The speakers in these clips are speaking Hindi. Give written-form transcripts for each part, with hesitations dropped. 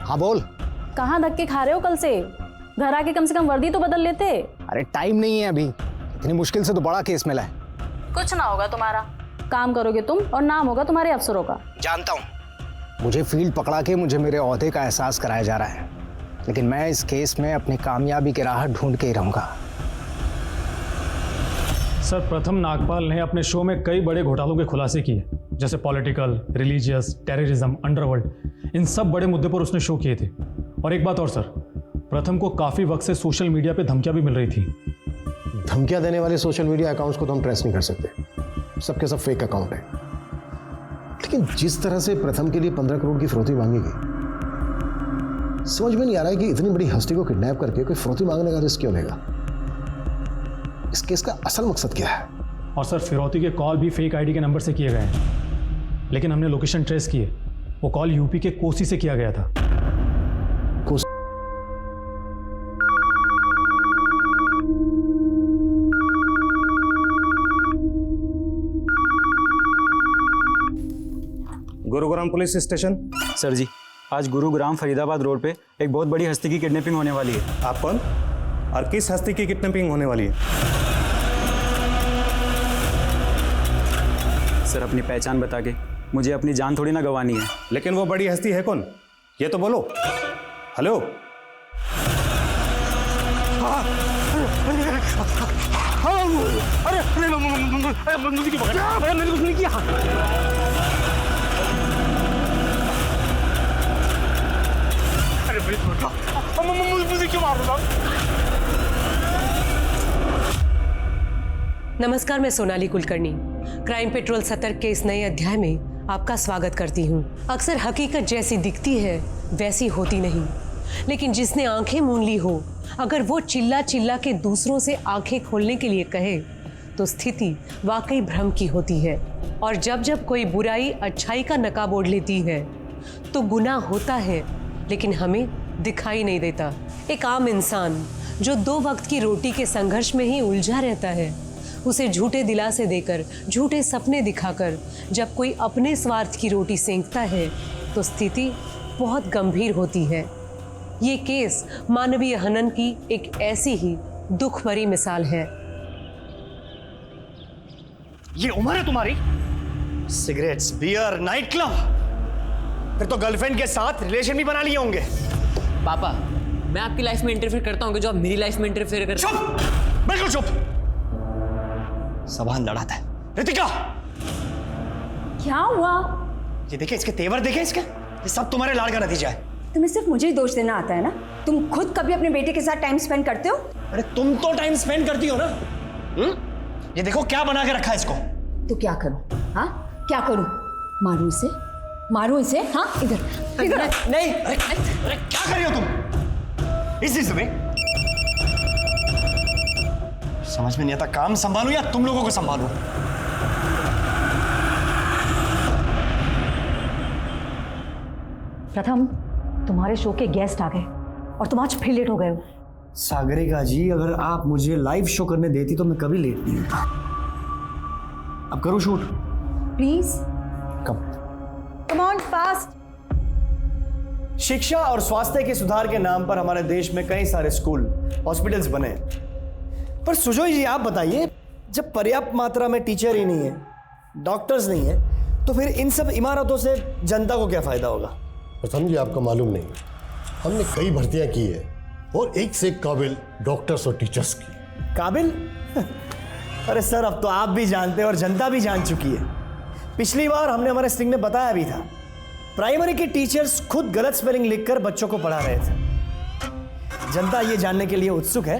हाँ बोल। कहाँ धक्के खा रहे हो कल से? घर आके कम से कम वर्दी तो बदल लेते। अरे टाइम नहीं है अभी, इतनी मुश्किल से तो बड़ा केस मिला है। कुछ ना होगा तुम्हारा, काम करोगे तुम और नाम होगा तुम्हारे अफसरों का। जानता हूँ, मुझे फील्ड पकड़ा के मुझे मेरे ओहदे का एहसास कराया जा रहा है, लेकिन मैं इस केस में अपनी कामयाबी की राह ढूंढ के ही रहूंगा। सर, प्रथम नागपाल ने अपने शो में कई बड़े घोटालों के खुलासे किए, जैसे पॉलिटिकल, रिलीजियस, टेररिज्म, अंडरवर्ल्ड। इन सब बड़े मुद्दे पर उसने शो किए थे। और एक बात और सर, प्रथम को काफ़ी वक्त से सोशल मीडिया पे धमकियां भी मिल रही थी। धमकियां देने वाले सोशल मीडिया अकाउंट्स को तो हम ट्रेस नहीं कर सकते, सबके सब फेक अकाउंट है। लेकिन जिस तरह से प्रथम के लिए 15 करोड़ की फिरौती मांगी गई, समझ में नहीं आ रहा है कि इतनी बड़ी हस्ती को किडनैप करके कोई फिरौती मांगने का रिस्क क्यों लेगा। इस केस का असल मकसद क्या है? और सर, फिरौती के कॉल भी फेक आईडी के नंबर से किए गए हैं, लेकिन हमने लोकेशन ट्रेस की है। वो कॉल यूपी के कोसी से किया गया था। Gurugram police station. Sir ji, आज गुरुग्राम फरीदाबाद रोड पे एक बहुत बड़ी हस्ती की किडनैपिंग होने वाली है। आप कौन और किस हस्ती की किडनैपिंग होने वाली है? सर, अपनी पहचान बता के मुझे अपनी जान थोड़ी ना गंवानी है। लेकिन वो बड़ी हस्ती है कौन, ये तो बोलो। हेलो। अरे मुझे क्यों पकड़ा? मैंने कुछ नहीं किया। मुझे क्यों मार रहा? नमस्कार, मैं सोनाली कुलकर्णी क्राइम पेट्रोल सतर्क के इस नए अध्याय में आपका स्वागत करती हूँ। अक्सर हकीकत जैसी दिखती है वैसी होती नहीं, लेकिन जिसने आंखें मूंद ली हो, अगर वो चिल्ला चिल्ला के दूसरों से आंखें खोलने के लिए कहे तो स्थिति वाकई भ्रम की होती है। और जब जब कोई बुराई अच्छाई का नकाब ओढ़ लेती है तो गुनाह होता है, लेकिन हमें दिखाई नहीं देता। एक आम इंसान जो 2 वक्त की रोटी के संघर्ष में ही उलझा रहता है, उसे झूठे दिलासे देकर, झूठे सपने दिखाकर जब कोई अपने स्वार्थ की रोटी सेंकता है तो स्थिति बहुत गंभीर होती है। ये केस मानवीय हनन की एक ऐसी ही दुख भरी मिसाल है। ये उम्र है तुम्हारी? सिगरेट्स, बियर, नाइट क्लब, फिर तो गर्लफ्रेंड के साथ रिलेशन भी बना लिए होंगे। पापा, मैं आपकी लाइफ में इंटरफेयर करता हूँ जो आप मेरी लाइफ में इंटरफेयर कर? चुप, बिल्कुल चुप। सवाल लड़ाता है। रितिका, क्या हुआ? ये देखे इसके तेवर, देखे इसके, ये सब तुम्हारे लाड़ का नतीजा है। तुम्हें सिर्फ मुझे ही दोष देना आता है ना? तुम खुद कभी अपने बेटे के साथ टाइम स्पेंड करते हो? अरे तुम तो टाइम स्पेंड करती हो ना। ये देखो क्या बना के रखा है इसको। तो क्या करूं? हाँ, क्या करूं? मारूं इसे? मारूं इसे? हाँ, इधर इधर। नहीं, अरे क्या कर रही हो तुम इस समय? समझ में नहीं आता, काम संभालूं या तुम लोगों को संभालूं? प्रथम, तुम्हारे शो के गेस्ट आ गए और तुम आज फिर लेट हो गए हो। सागरिका जी, अगर आप मुझे लाइव शो करने देती तो मैं कभी लेट नहीं होता। अब करूं शूट? प्लीज कब? Come on, fast. शिक्षा और स्वास्थ्य के सुधार के नाम पर हमारे देश में कई सारे स्कूल, हॉस्पिटल्स बने, पर सुजोय जी आप बताइए, जब पर्याप्त मात्रा में टीचर ही नहीं है, डॉक्टर्स नहीं है, तो फिर इन सब इमारतों से जनता को क्या फायदा होगा? प्रथम जी, आपका मालूम नहीं, हमने कई भर्तियां की है और एक से एक काबिल डॉक्टर्स और टीचर्स की। काबिल? अरे सर, अब तो आप भी जानते हैं और जनता भी जान चुकी है। पिछली बार हमने हमारे स्टिंग में बताया भी था, प्राइमरी के टीचर्स खुद गलत स्पेलिंग लिखकर बच्चों को पढ़ा रहे थे। जनता ये जानने के लिए उत्सुक है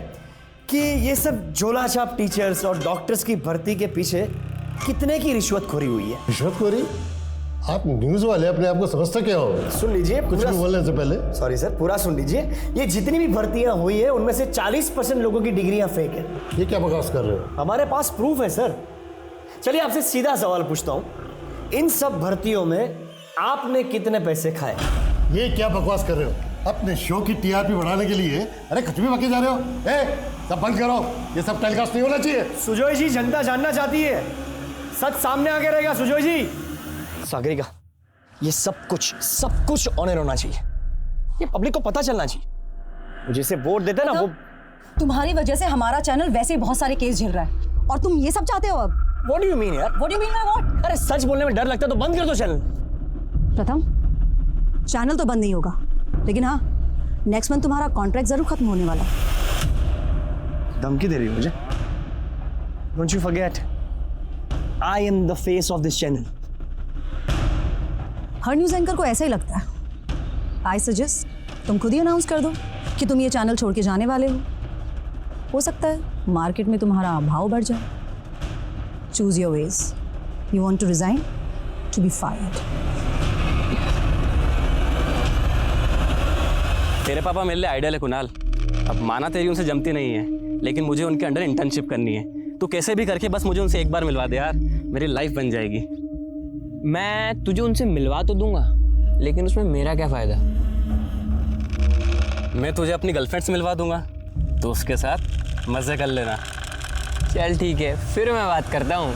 कि ये सब झोला छाप टीचर्स और डॉक्टर्स की भर्ती के पीछे कितने की रिश्वतखोरी हुई है। रिश्वतखोरी? आप न्यूज वाले अपने आप को समझते क्या हो? सुन लीजिए, कुछ भी बोलने से पहले। सॉरी सर, पूरा सुन लीजिए। ये जितनी भी भर्तियां हुई है उनमें से 40% लोगों की डिग्रियां फेक है। ये क्या बकवास कर रहे हो? हमारे पास प्रूफ है सर। चलिए आपसे सीधा सवाल पूछता हूं, इन सब भर्तियों में आपने कितने पैसे खाए? ये क्या बकवास कर रहे हो? अपने शो की टीआरपी बढ़ाने के लिए अरे कुछ भी बके जा रहे हो। ए, सब बंद करो, ये सब टेलीकास्ट नहीं होना चाहिए। सुजोय जी, जनता जानना चाहती है, सच सामने आके रहेगा। सुजोय जी। सागरिका, ये सब कुछ ऑन एयर होना चाहिए। ये पब्लिक को पता चलना चाहिए। जिसे वोट देते ना वो। तुम्हारी वजह से हमारा चैनल वैसे ही बहुत सारे केस झेल रहा है और तुम ये सब चाहते हो अब। What do you mean यार? What do you mean by what? अरे सच बोलने में डर लगता है तो बंद कर दो चैनल। प्रथम, चैनल तो बंद नहीं होगा, लेकिन हाँ, नेक्स्ट मंथ तुम्हारा कॉन्ट्रैक्ट जरूर खत्म होने वाला है। धमकी दे रही हो मुझे? Don't you forget, I am the face of this channel. Her news anchor को ऐसा ही लगता है। आई सजेस्ट तुम खुद ही अनाउंस कर दो कि तुम ये चैनल छोड़ के जाने वाले हो सकता है मार्केट में तुम्हारा भाव बढ़ जाए। Choose your ways. You want to resign, to be fired. तेरे पापा मेरे लिए आइडियल है कुणाल। अब माना तेरी उनसे जमती नहीं है, लेकिन मुझे उनके अंडर इंटर्नशिप करनी है। तू कैसे भी करके बस मुझे उनसे एक बार मिलवा दे यार, मेरी लाइफ बन जाएगी। मैं तुझे उनसे मिलवा तो दूंगा, लेकिन उसमें मेरा क्या फायदा? मैं तुझे अपनी गर्लफ्रेंड से मिलवा दूंगा, तो उसके साथ मजे कर लेना। चल ठीक है, फिर मैं बात करता हूँ।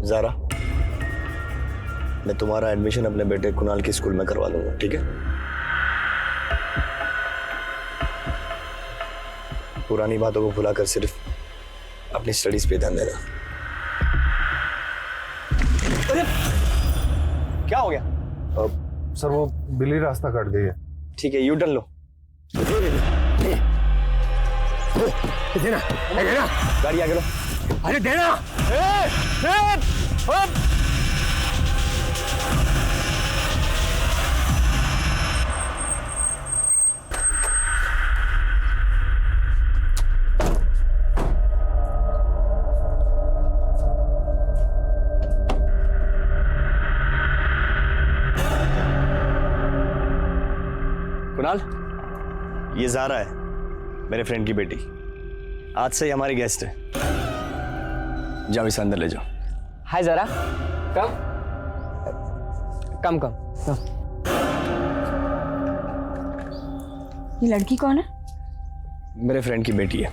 ज़ारा, मैं तुम्हारा एडमिशन अपने बेटे कुणाल के स्कूल में करवा दूंगा, ठीक है? पुरानी बातों को भुलाकर सिर्फ अपनी स्टडीज पे ध्यान देना। अरे क्या हो गया? सर वो बिल्ली रास्ता काट गई है। ठीक है, यू टर्न लो। देना, देना। गाड़ी आगे लो। अरे देना। कुणाल, ये ज़ारा है, मेरे फ्रेंड की बेटी। आज से ही हमारी गेस्ट है। जाओ इसे अंदर ले जाओ। हाय ज़ारा, कम कम कम कम। ये लड़की कौन है? मेरे फ्रेंड की बेटी है,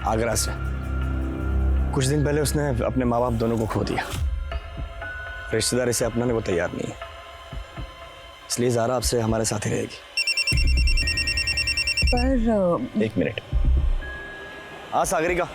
आगरा से। कुछ दिन पहले उसने अपने माँ बाप दोनों को खो दिया। रिश्तेदार इसे अपनाने को तैयार नहीं है, इसलिए ज़ारा आपसे हमारे साथ ही रहेगी। पर एक मिनट। हाँ सागरिका,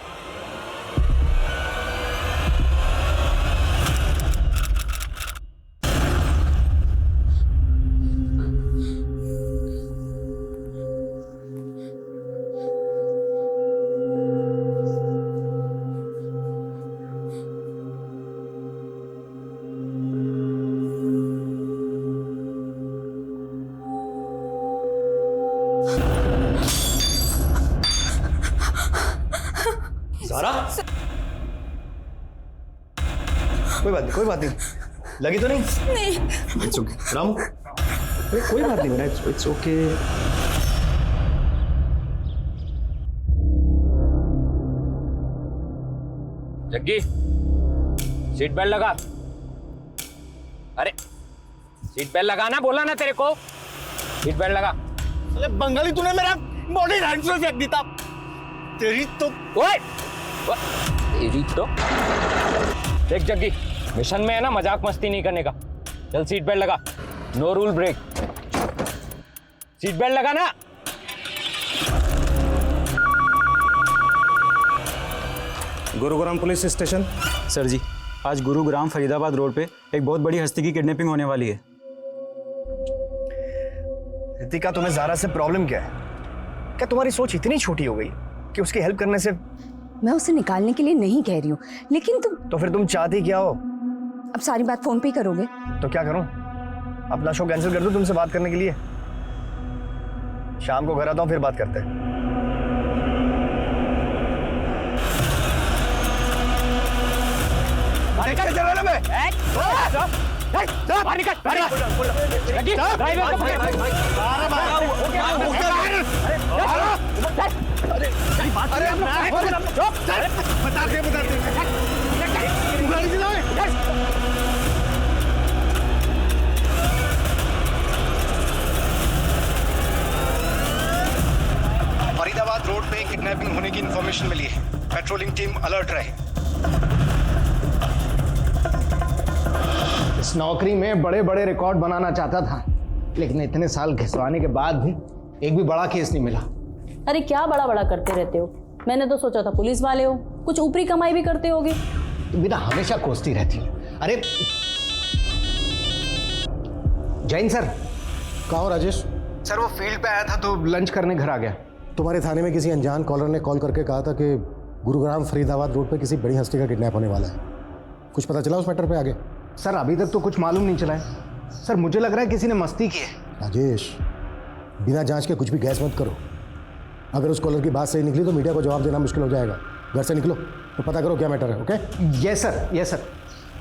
कोई बात नहीं, लगी तो नहीं? नहीं। इट्स ओके रामू, कोई बात नहीं मेरा, it's okay. Jaggi, seat belt लगा। अरे सीट बेल्ट लगाना बोला ना तेरे को, सीट बेल्ट लगा। अरे बंगाली, तूने मेरा बॉडी हैंड से फेंक दिया। तेरी तो ओए, तेरी तो देख जग्गी, मिशन में है ना मजाक मस्ती नहीं करने का। चल सीट बेल्ट लगा, no rule break. Seat belt लगा ना। Gurugram police station. Sir ji, आज गुरुग्राम फरीदाबाद रोड पे एक बहुत बड़ी हस्ती की किडनैपिंग होने वाली है। रितिका, तुम्हें ज़ारा से प्रॉब्लम क्या है? क्या तुम्हारी सोच इतनी छोटी हो गई कि उसकी हेल्प करने से? मैं उसे निकालने के लिए नहीं कह रही हूँ, लेकिन तुम तो फिर तुम चाहती क्या हो? अब सारी बात फोन पे ही करोगे? तो क्या करूं? अपना शो कैंसिल कर दूं तुमसे बात करने के लिए? शाम को घर आता हूं, फिर बात करते हैं। फरीदाबाद रोड पे किडनैपिंग होने की इंफॉर्मेशन मिली है। पेट्रोलिंग टीम अलर्ट रहे। इस नौकरी में बड़े बड़े रिकॉर्ड बनाना चाहता था, लेकिन इतने साल घिसवाने के बाद भी एक भी बड़ा केस नहीं मिला। अरे क्या बड़ा बड़ा करते रहते हो? मैंने तो सोचा था पुलिस वाले हो, कुछ ऊपरी कमाई भी करते होगे। तुम भी ना हमेशा कोसती रहती हो। अरे जैन सर। कहा हो राजेश? सर वो फील्ड पे आया था तो लंच करने घर आ गया। तुम्हारे थाने में किसी अनजान कॉलर ने कॉल करके कहा था कि गुरुग्राम फरीदाबाद रोड पे किसी बड़ी हस्ती का किडनैप होने वाला है। कुछ पता चला उस मैटर पे आगे? सर अभी तक तो कुछ मालूम नहीं चला है। सर मुझे लग रहा है किसी ने मस्ती की है। राजेश, बिना जांच के कुछ भी गैस मत करो। अगर उस कॉलर की बात सही निकली तो मीडिया को जवाब देना मुश्किल हो जाएगा। घर से निकलो तो पता करो क्या मैटर है। Okay? Yes sir, yes sir.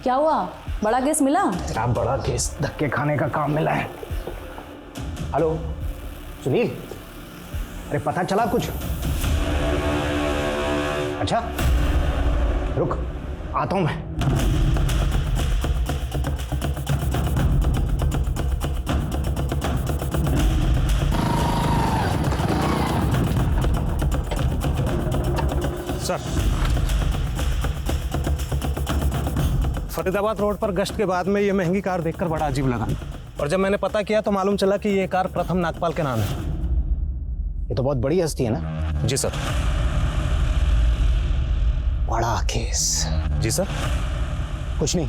क्या हुआ, बड़ा केस मिला? तेरा बड़ा केस धक्के खाने का काम मिला है। हेलो सुनील, अरे पता चला कुछ? अच्छा रुक, आता हूं मैं। सर, फरीदाबाद रोड पर गश्त के बाद में ये महंगी कार देखकर बड़ा अजीब लगा, और जब मैंने पता किया तो मालूम चला कि ये कार प्रथम नागपाल के नाम है। ये तो बहुत बड़ी हस्ती है ना? जी सर। बड़ा केस। जी सर। कुछ नहीं,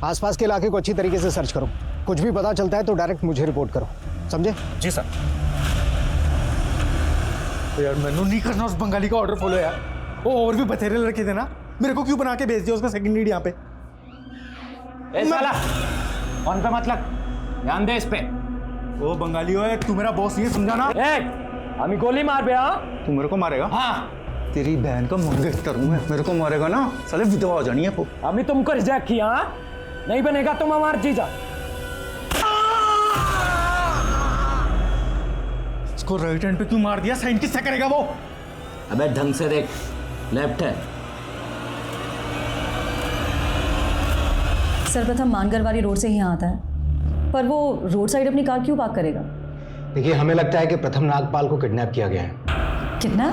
आसपास के इलाके को अच्छी तरीके से सर्च करो। कुछ भी पता चलता है तो डायरेक्ट मुझे रिपोर्ट करो, समझे? जी सर। तो यार मैंने नहीं करना उस बंगाली का ऑर्डर फॉलो यार। वो और भी बथेरे लड़के थे ना, मेरे को क्यों बना के भेज दिया उसका सेकंड लीड यहाँ पे? साला कौन पे मतलब, ध्यान दे इस पे। ओ बंगाली हो, तू मेरा बॉस नहीं है, समझा ना? हमें गोली मार बे। हाँ तू मेरे को मारेगा? हाँ, तेरी बहन का मंगेतर हूँ मैं, मेरे को मारेगा ना साले विधवा हो जानी है वो। हमें तुमको रिजेक्ट किया, नहीं बनेगा तुम हमार जीजा। इसको राइट हैंड पे क्यों मार दिया? साइन किससे करेगा वो? अबे ढंग से देख, लेफ्ट है। सर्वप्रथम मानगरवारी रोड से ही यहाँ आता है, पर वो रोड साइड अपनी कार क्यों पार्क करेगा? देखिए हमें लगता है कि प्रथम नागपाल को किडनैप किया गया है। कितना?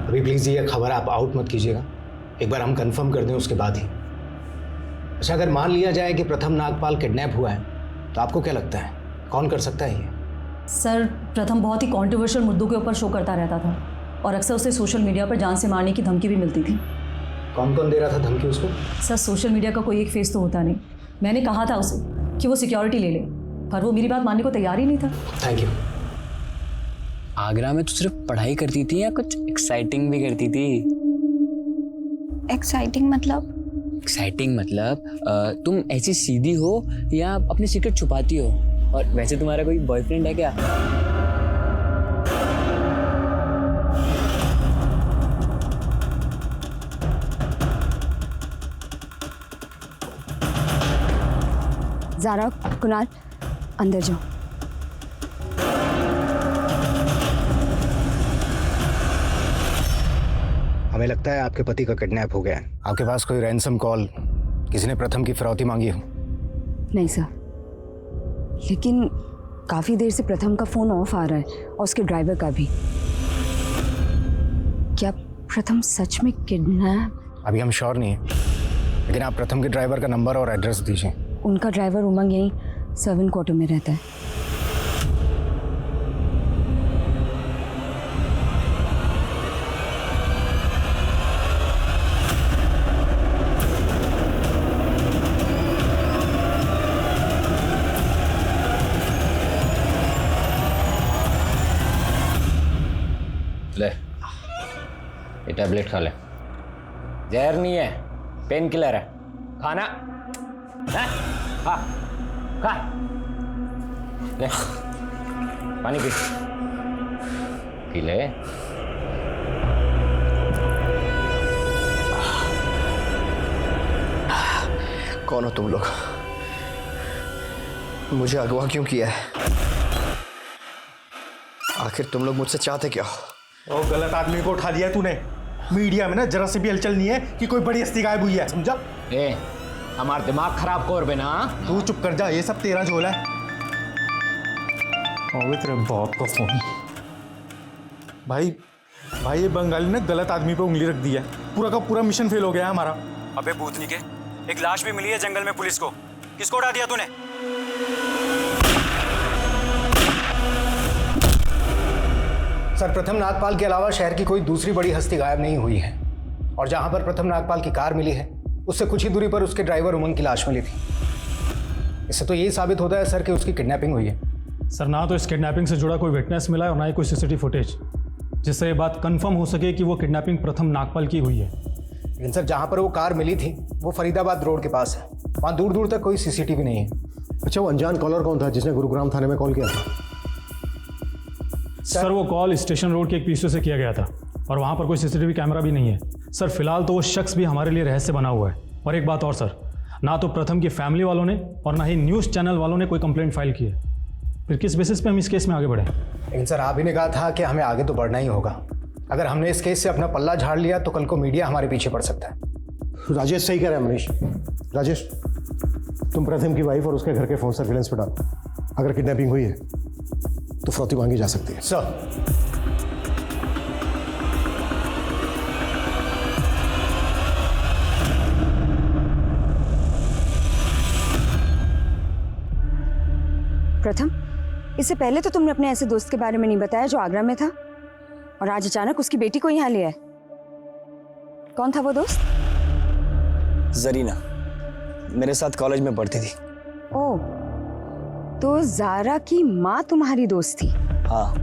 अभी प्लीज ये खबर आप आउट मत कीजिएगा, एक बार हम कंफर्म कर दें उसके बाद ही। अच्छा अगर मान लिया जाए कि प्रथम नागपाल किडनैप हुआ है तो आपको क्या लगता है कौन कर सकता है ये? सर प्रथम बहुत ही कॉन्ट्रोवर्शियल मुद्दों के ऊपर शो करता रहता था और अक्सर उसे सोशल मीडिया पर जान से मारने की धमकी भी मिलती थी। कौन कौन दे रहा था धमकी उसको? सर सोशल मीडिया का कोई एक फेस तो होता नहीं। मैंने कहा था उसे कि वो सिक्योरिटी ले ले, पर वो मेरी बात मानने को तैयार ही नहीं था। Thank you. आगरा में तो सिर्फ पढ़ाई करती थी या कुछ एक्साइटिंग भी करती थी? एक्साइटिंग मतलब? एक्साइटिंग मतलब तुम ऐसी सीधी हो या अपनी सीक्रेट छुपाती हो? और वैसे तुम्हारा कोई बॉयफ्रेंड है क्या? ज़ारा, कुणाल, अंदर जाओ। हमें लगता है आपके पति का किडनैप हो गया है। आपके पास कोई रैंसम कॉल, किसी ने प्रथम की फिरौती मांगी हो? नहीं सर, लेकिन काफ़ी देर से प्रथम का फ़ोन ऑफ आ रहा है और उसके ड्राइवर का भी। क्या प्रथम सच में किडनैप? अभी हम श्योर नहीं है, लेकिन आप प्रथम के ड्राइवर का नंबर और एड्रेस दीजिए। उनका ड्राइवर उमंग यहीं सर्वेंट क्वार्टर में रहता है। ले ये टैबलेट खा ले, जहर नहीं है, पेन किलर है, खाना है? खा खा ले, पानी पी ले। कौन हो तुम लोग? मुझे अगवा क्यों किया है? आखिर तुम लोग मुझसे चाहते क्या हो? ओ गलत आदमी को उठा लिया तूने। मीडिया में ना जरा से भी हलचल नहीं है कि कोई बड़ी हस्ती गायब हुई है, समझा? हमारा दिमाग खराब कर बे ना। तू चुप कर जा, ये सब तेरा झोला है। तेरे बाप का फोन। भाई ये बंगाली ने गलत आदमी पे उंगली रख दी है। पूरा का पूरा मिशन फेल हो गया है हमारा। अबे भूतनी के, एक लाश भी मिली है जंगल में पुलिस को। किसको उड़ा दिया तूने? सर, प्रथम नागपाल के अलावा शहर की कोई दूसरी बड़ी हस्ती गायब नहीं हुई है, और जहां पर प्रथम नागपाल की कार मिली है उससे कुछ ही दूरी पर उसके ड्राइवर उमंग की लाश मिली थी। इससे तो यही साबित होता है सर कि उसकी किडनैपिंग हुई है। सर, ना तो इस किडनैपिंग से जुड़ा कोई विटनेस मिला है और ना ही कोई सीसीटीवी फुटेज जिससे ये बात कंफर्म हो सके कि वो किडनैपिंग प्रथम नागपाल की हुई है। लेकिन सर, जहां पर वो कार मिली थी वो फरीदाबाद रोड के पास है, वहां दूर दूर तक कोई सीसीटीवी नहीं है। अच्छा, वो अनजान कॉलर कौन था जिसने गुरुग्राम थाने में कॉल किया था? सर, वो कॉल स्टेशन रोड के एक पीसीओ से किया गया था और वहाँ पर कोई सीसीटीवी कैमरा भी नहीं है। सर, फिलहाल तो वो शख्स भी हमारे लिए रहस्य बना हुआ है। और एक बात और सर, ना तो प्रथम की फैमिली वालों ने और ना ही न्यूज़ चैनल वालों ने कोई कंप्लेंट फाइल की है। फिर किस बेसिस पे हम इस केस में आगे बढ़े? लेकिन सर, आप ही ने कहा था कि हमें आगे तो बढ़ना ही होगा। अगर हमने इस केस से अपना पल्ला झाड़ लिया तो कल को मीडिया हमारे पीछे पड़ सकता है। राजेश सही कह रहा है मनीष। राजेश, तुम प्रथम की वाइफ और उसके घर के फोन सर्विलेंस पे डालो। अगर किडनैपिंग हुई है तो फिरौती मांगी जा सकती है। सर, प्रथम, इससे पहले तो तुमने अपने ऐसे दोस्त के बारे में नहीं बताया जो आगरा में था, और आज अचानक उसकी बेटी को यहाँ लिया है। कौन था वो दोस्त? जरीना, मेरे साथ कॉलेज में पढ़ती थी। ओह, तो जारा की माँ तुम्हारी दोस्त थी? हाँ,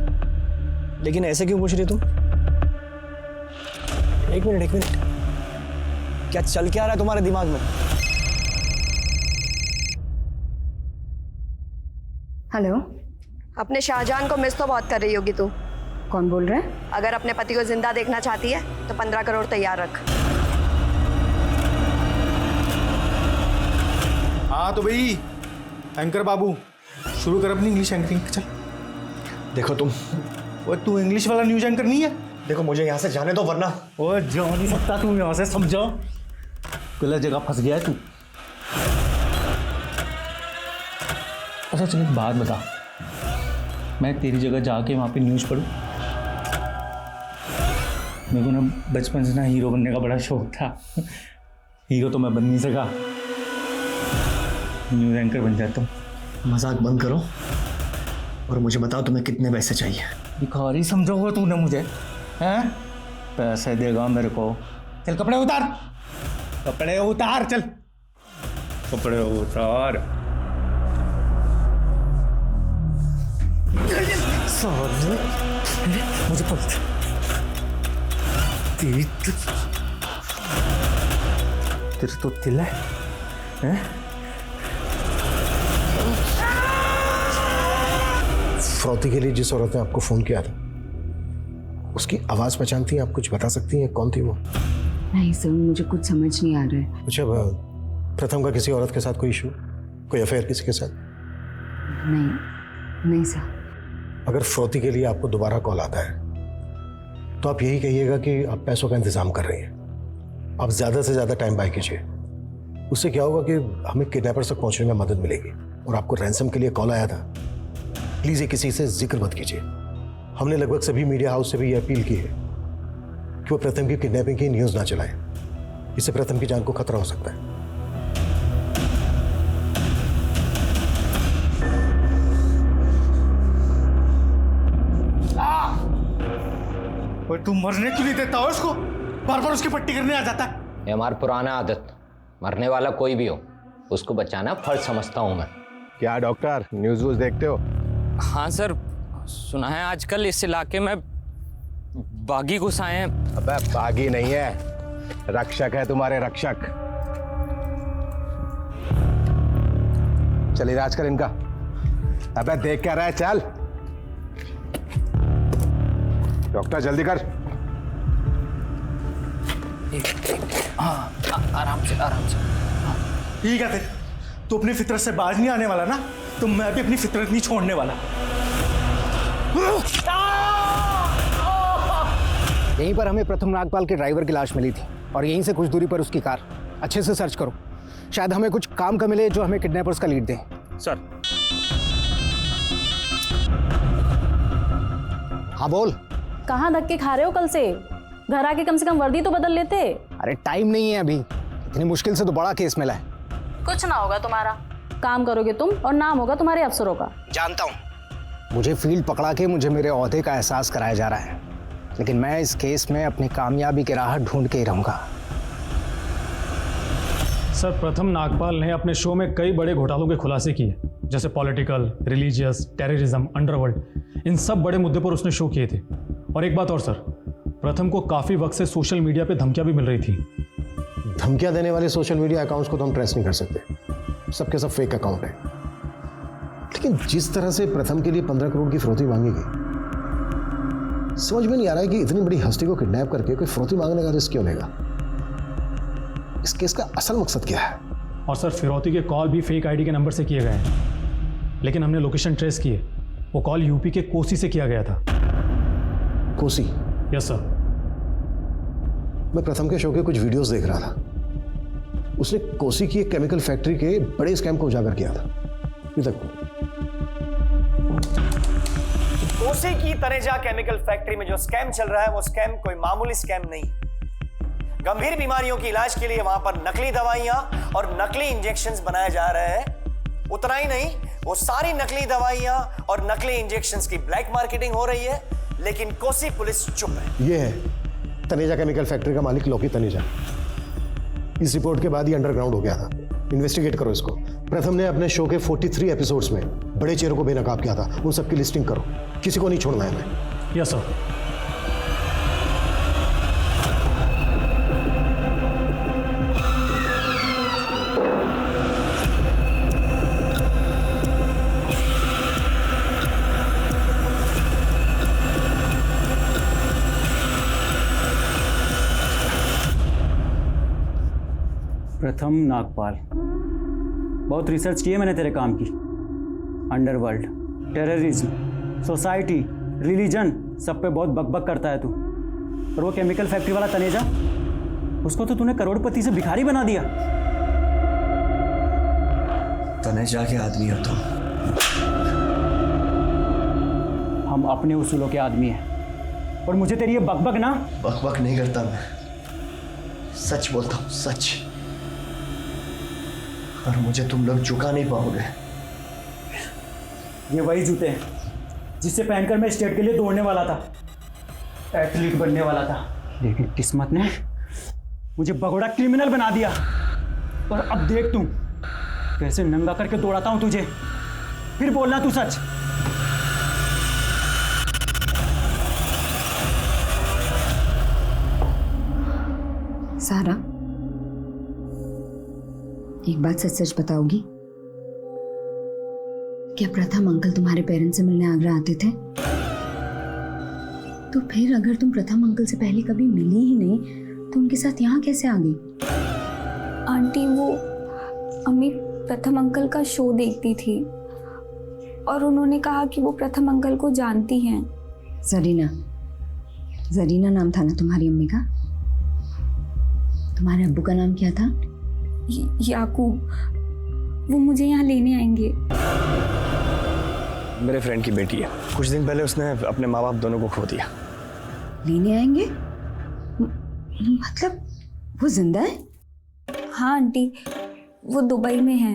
लेकिन ऐसे क्यों पूछ रही तुम? एक मिनट, क्या चल क्या रहा है तुम्हारे दिमाग में? हेलो, अपने शाहजहां को मिस तो बहुत कर रही होगी तू। कौन बोल रहा है? अगर अपने पति को जिंदा देखना चाहती है तो 15 करोड़ तैयार रख। हाँ तो भाई एंकर बाबू, शुरू कर अपनी इंग्लिश एंकरिंग। चल। देखो तुम, वो तू इंग्लिश वाला न्यूज एंकर नहीं है? देखो मुझे यहाँ से जाने दो वरना। वो जा नहीं सकता तू यहाँ से, समझो। गलत जगह फंस गया है तू। अच्छा चल, एक बात बता, मैं तेरी जगह जाके वहाँ पे न्यूज़ पढ़ूँ? मेरे को ना बचपन से ना हीरो बनने का बड़ा शौक था। हीरो तो मैं बन नहीं सका, न्यूज़ एंकर बन जाता हूँ। मजाक बंद करो और मुझे बताओ तुम्हें कितने पैसे चाहिए। भिखारी समझोगे तूने मुझे? हैं? पैसे देगा मेरे को? चल कपड़े उतार, कपड़े उतार, चल कपड़े उतार। मुझे पता तेरी तो दिल है, हैं? फिरौती के लिए जिस औरत ने आपको फोन किया था उसकी आवाज पहचानती हैं आप? कुछ बता सकती हैं कौन थी वो? नहीं सर, मुझे कुछ समझ नहीं आ रहा है। अच्छा, प्रथम का किसी औरत के साथ कोई इशू, कोई अफेयर किसी के साथ? नहीं सर। अगर फिरौती के लिए आपको दोबारा कॉल आता है तो आप यही कहिएगा कि आप पैसों का इंतजाम कर रही हैं। आप ज़्यादा से ज़्यादा टाइम बाय कीजिए। उससे क्या होगा कि हमें किडनैपर्स तक पहुंचने में मदद मिलेगी। और आपको रैंसम के लिए कॉल आया था, प्लीज़ ये किसी से जिक्र मत कीजिए। हमने लगभग सभी मीडिया हाउस से भी ये अपील की है कि वो प्रथम की किडनैपिंग की न्यूज़ ना चलाएं। इससे प्रथम की जान को खतरा हो सकता है। तू मरने क्यों नहीं देता हो उसको? बार बार उसकी पट्टी करने आ जाता है। ये हमारी पुराना आदत, मरने वाला कोई भी हो उसको बचाना फर्ज समझता हूँ मैं। क्या डॉक्टर, न्यूज़ व्यूज़ देखते हो? हाँ सर, सुना है आजकल इस इलाके में बागी घुस आए हैं। अबे बागी नहीं है, रक्षक है तुम्हारे, रक्षक। चल इलाज कर इनका। अबे देख क्या रहा है, चल। डॉक्टर जल्दी कर। हाँ, आराम से आराम से। ठीक है, तू अपनी फितरत से बाज नहीं आने वाला ना, तो मैं भी अपनी फितरत नहीं छोड़ने वाला। यहीं पर हमें प्रथम नागपाल के ड्राइवर की लाश मिली थी और यहीं से कुछ दूरी पर उसकी कार। अच्छे से सर्च करो, शायद हमें कुछ काम का मिले जो हमें किडनैपर्स का लीड दे। सर। हाँ बोल। कहाँ धक्के खा रहे हो कल से? घर आके कम से कम वर्दी तो बदल लेते। अरे टाइम नहीं है अभी, इतनी मुश्किल से तो बड़ा केस मिला है। कुछ ना होगा तुम्हारा, काम करोगे तुम और नाम होगा तुम्हारे अफसरों का। जानता हूं मुझे फील्ड पकड़ा के मुझे मेरे ओहदे का एहसास कराया जा रहा है, लेकिन मैं इस केस में अपनी कामयाबी की राह ढूंढ के ही रहूंगा। सर, प्रथम नागपाल ने अपने शो में कई बड़े घोटालों के खुलासे किए, जैसे पॉलिटिकल, रिलीजियस, टेररिज्म, अंडरवर्ल्ड। इन सब बड़े मुद्दे पर उसने शो किए थे। और एक बात और सर, प्रथम को काफ़ी वक्त से सोशल मीडिया पे धमकियां भी मिल रही थी। धमकियां देने वाले सोशल मीडिया अकाउंट्स को तो हम ट्रेस नहीं कर सकते, सबके सब फेक अकाउंट है। लेकिन जिस तरह से प्रथम के लिए 15 करोड़ की फिरौती मांगी गई, समझ में नहीं आ रहा है कि इतनी बड़ी हस्ती को किडनैप करके कोई फिरौती मांगने का रिस्क क्यों लेगा। इस केस का असल मकसद क्या है? और सर, फिरौती के कॉल भी फेक आईडी के नंबर से किए गए हैं, लेकिन हमने लोकेशन ट्रेस की है। वो कॉल यूपी के कोसी से किया गया था। कोसी? Yes sir. मैं प्रथम के शो के कुछ वीडियोस देख रहा था। उसने कोसी की एक केमिकल फैक्ट्री के बड़े स्कैम को उजागर किया था। ये देखो। कोसी की तनेजा केमिकल फैक्ट्री में जो स्कैम चल रहा है वो स्कैम कोई मामूली स्कैम नहीं। गंभीर बीमारियों की इलाज के लिए वहां पर नकली दवाइयां और नकली इंजेक्शंस बनाए जा रहे हैं। उतना ही नहीं, वो सारी नकली दवाइयां और नकली इंजेक्शंस की ब्लैक मार्केटिंग हो रही है, लेकिन कोसी पुलिस चुप है। ये है तनेजा केमिकल फैक्ट्री का मालिक लोकी तनेजा। इस रिपोर्ट के बाद ही अंडरग्राउंड हो गया था। इन्वेस्टिगेट करो इसको। प्रथम ने अपने शो के 43 एपिसोड्स में बड़े चेहरों को बेनकाब किया था। उन सबकी लिस्टिंग करो, किसी को नहीं छोड़ना है। मैं यस सर। प्रथम नागपाल, बहुत रिसर्च की है मैंने तेरे काम की। अंडरवर्ल्ड, टेररिज्म, सोसाइटी, रिलीजन, सब पे बहुत बकबक करता है तू। और वो केमिकल फैक्ट्री वाला तनेजा, उसको तो तूने करोड़पति से भिखारी बना दिया। तनेजा के आदमी हो तुम। हम अपने उसूलों के आदमी हैं, और मुझे तेरी ये बकबक ना। बकबक नहीं करता मैं, सच बोलता हूँ, सच। और मुझे तुम लोग झुका नहीं पाओगे। ये वही जूते हैं जिससे पहनकर मैं स्टेट के लिए दौड़ने वाला था, एथलीट बनने वाला था, लेकिन किस्मत ने मुझे भगोड़ा क्रिमिनल बना दिया। और अब देख तू कैसे नंगा करके दौड़ाता हूं तुझे। फिर बोलना तू सच। सारा, एक बात सच सच बताओगी? क्या प्रथम अंकल तुम्हारे पेरेंट्स से मिलने आगरा आते थे? तो फिर अगर तुम प्रथम अंकल से पहले कभी मिली ही नहीं तो उनके साथ यहाँ कैसे आ गई? आंटी, वो अम्मी प्रथम अंकल का शो देखती थी और उन्होंने कहा कि वो प्रथम अंकल को जानती हैं। जरीना, जरीना नाम था ना तुम्हारी अम्मी का? तुम्हारे अब्बू का नाम क्या था? याकूब। वो मुझे यहाँ लेने आएंगे। मेरे फ्रेंड की बेटी है। कुछ दिन पहले उसने अपने माँ बाप दोनों को खो दिया। लेने आएंगे? मतलब वो जिंदा है? हाँ आंटी, वो दुबई में है।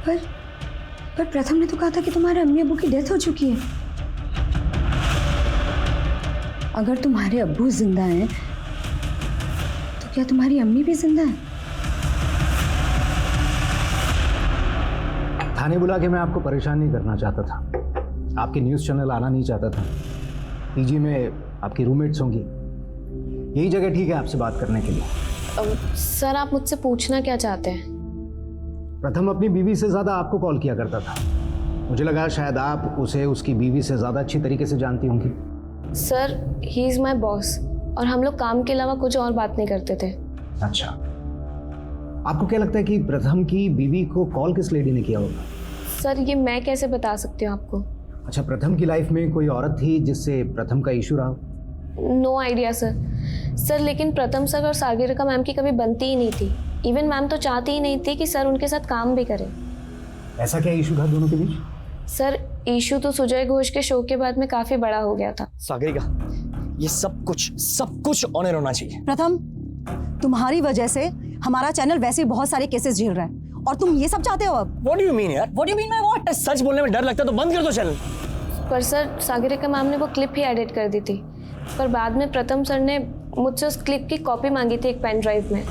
पर प्रथम ने तो कहा था कि तुम्हारे अम्मी अब्बू की डेथ हो चुकी है। अगर तुम्हारे अब्बू जिंदा हैं तो क्या तुम्हारी अम्मी भी जिंदा है? थाने बुला के मैं आपको परेशान नहीं करना चाहता था। आपके न्यूज़ चैनल आना नहीं चाहता था। पीजी में आपकी रूममेट्स होंगी, यही जगह ठीक है आपसे बात करने के लिए। सर, आप मुझसे पूछना क्या चाहते हैं? प्रथम अपनी बीवी से ज़्यादा आपको कॉल किया करता था। मुझे लगा शायद आप उसे उसकी बीवी से ज़्यादा अच्छी तरीके से जानती होंगी। Sir, he is my boss और हम लोग काम के अलावा कुछ और बात नहीं करते थे। अच्छा, आपको क्या लगता है कि प्रथम की बीवी को कॉल किस लेडी ने किया होगा? सर, ये मैं कैसे बता सकती हूँ आपको? अच्छा, प्रथम की लाइफ में कोई औरत थी जिससे प्रथम का इशू रहा? नो आइडिया सर, लेकिन प्रथम सर और सागरिका मैम की कभी बनती ही नहीं थी। इवन मैम तो चाहती ही नहीं थी कि सर उनके साथ काम भी करें। ऐसा क्या इशू था दोनों के बीच? सर, इशू तो सुजय घोष के शो के बाद में काफी बड़ा हो गया था। सागरिका, ये सब कुछ ऑनर होना चाहिए। प्रथम, तुम्हारी वजह से हमारा चैनल वैसे ही बहुत सारे केसेस झेल रहा है और तुम ये सब चाहते हो अब? What do you mean यार? What do you mean by what? सच बोलने में डर लगता है तो बंद कर दो चैनल। पर सर सागरिका मैम ने वो क्लिप ही एडिट कर दी थी, पर बाद में प्रथम सर ने मुझसे उस क्लिप की कॉपी मांगी थी एक पेन ड्राइव में।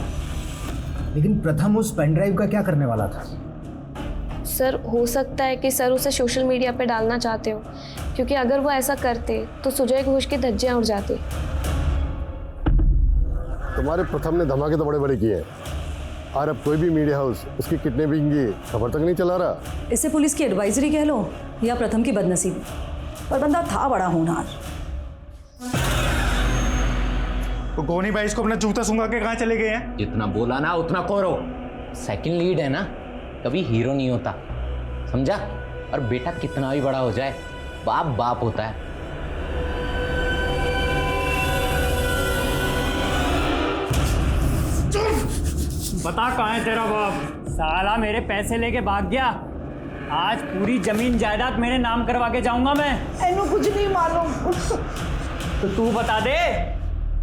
लेकिन प्रथम उस पेन ड्राइव का क्या करने वाला था? सर हो सकता है कि सर उसे सोशल मीडिया पे डालना चाहते हो, क्योंकि अगर वो ऐसा करते तो सुजय घोष की धज्जियां उड़ जाती। तुम्हारे प्रथम ने धमाके तो बड़े बड़े किए हैं, और अब कोई भी मीडिया हाउस उसकी किडनैपिंग की खबर तक नहीं चला रहा। इसे पुलिस की एडवाइजरी कह लो या प्रथम की बदनसीबी, पर बंदा था बड़ा होनहार। तो गोनी भाई इसको अपना जूता सूंघा के कहाँ चले गए हैं? जितना बोला ना उतना करो। सेकंड लीड है ना, कभी हीरो नहीं होता, समझा? और बेटा कितना भी बड़ा हो जाए, बाप बाप होता है। बता कहाँ है तेरा बाप? साला मेरे पैसे लेके भाग गया। आज पूरी जमीन जायदाद मेरे नाम करवा के जाऊंगा मैं। इन्हें कुछ नहीं मालूम। तो तू बता दे।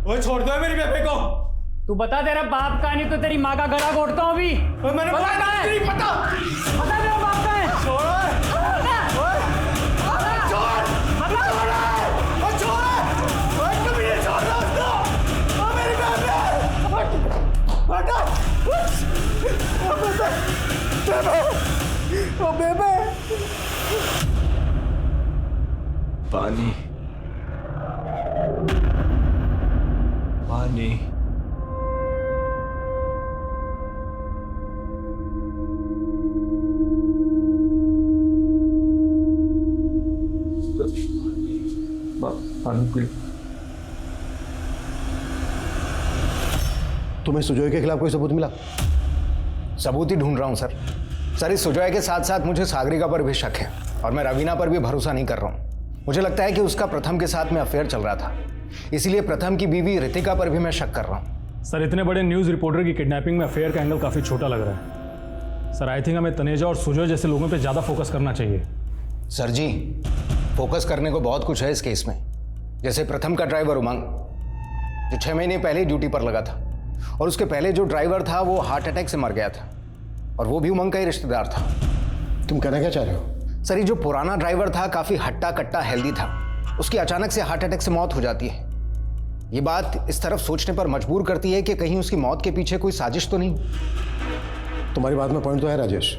ओए छोड़ दो मेरी बेबे को। तू बता तेरा बाप का, नहीं तो तेरी माँ का गला घोटता हूँ अभी। मैंने बता कहाँ है? नहीं पता। बता तेरा बाप का है। पानी पानी पानी। तुम्हें सुजय के खिलाफ कोई सबूत मिला? सबूत ही ढूंढ रहा हूं सर। सर इस सुजय के साथ साथ मुझे सागरिका पर भी शक है, और मैं रवीना पर भी भरोसा नहीं कर रहा हूं। मुझे लगता है कि उसका प्रथम के साथ में अफेयर चल रहा था, इसीलिए प्रथम की बीवी रितिका पर भी मैं शक कर रहा हूं। सर इतने बड़े न्यूज़ रिपोर्टर की किडनैपिंग में अफेयर का एंगल काफ़ी छोटा लग रहा है। सर आई थिंक हमें तनेजा और सुजय जैसे लोगों पे ज़्यादा फोकस करना चाहिए। सर जी फोकस करने को बहुत कुछ है इस केस में, जैसे प्रथम का ड्राइवर उमंग जो 6 महीने पहले ड्यूटी पर लगा था, और उसके पहले जो ड्राइवर था वो हार्ट अटैक से मर गया था, और वो भी उमंग का ही रिश्तेदार था। तुम कहना क्या चाह रहे हो? सर ये जो पुराना ड्राइवर था काफ़ी हट्टा कट्टा हेल्दी था, उसकी अचानक से हार्ट अटैक से मौत हो जाती है। ये बात इस तरफ सोचने पर मजबूर करती है कि कहीं उसकी मौत के पीछे कोई साजिश तो नहीं। तुम्हारी बात में पॉइंट तो है राजेश,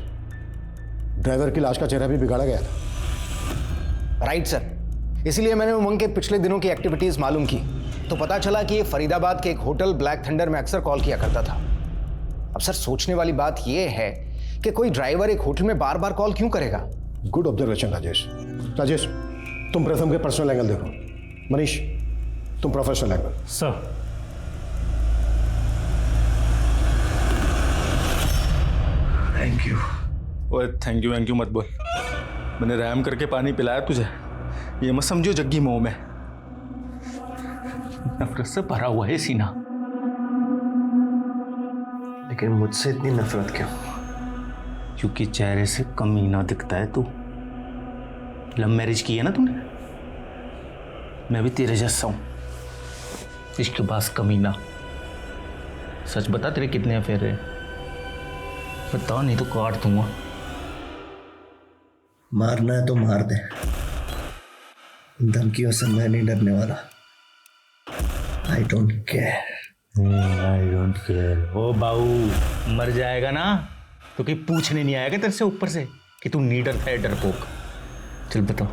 ड्राइवर की लाश का चेहरा भी बिगाड़ा गया था। राइट सर, इसीलिए मैंने उमंग के पिछले दिनों की एक्टिविटीज़ मालूम की, तो पता चला कि ये फरीदाबाद के एक होटल ब्लैक थंडर में अक्सर कॉल किया करता था। अब सर सोचने वाली बात यह है कि कोई ड्राइवर एक होटल में बार बार कॉल क्यों करेगा? Good observation Rajesh. राजेश तुम प्रथम के पर्सनल एंगल देखो, मनीष तुम professional angle. Sir thank you. ओए थैंक यू मत बोल, मैंने रहम करके पानी पिलाया तुझे, ये मत समझो जग्गी मुंह में। नफरत से भरा हुआ है सीना। लेकिन मुझसे इतनी नफरत क्यों? क्योंकि चेहरे से कमीना दिखता है तू। लव मैरिज की है ना तूने, मैं भी तेरे जैसा हूं, इसके पास कमीना। सच बता तेरे कितने अफेयर है? बताओ नहीं तो काट दूंगा। मारना है तो मार दे, धमकियों से मैं नहीं डरने वाला। I don't care. ओ बाऊ मर जाएगा ना तो कि पूछने नहीं आएगा तेरे से ऊपर से कि तू नीडर था या डरपोक। चल बताओ।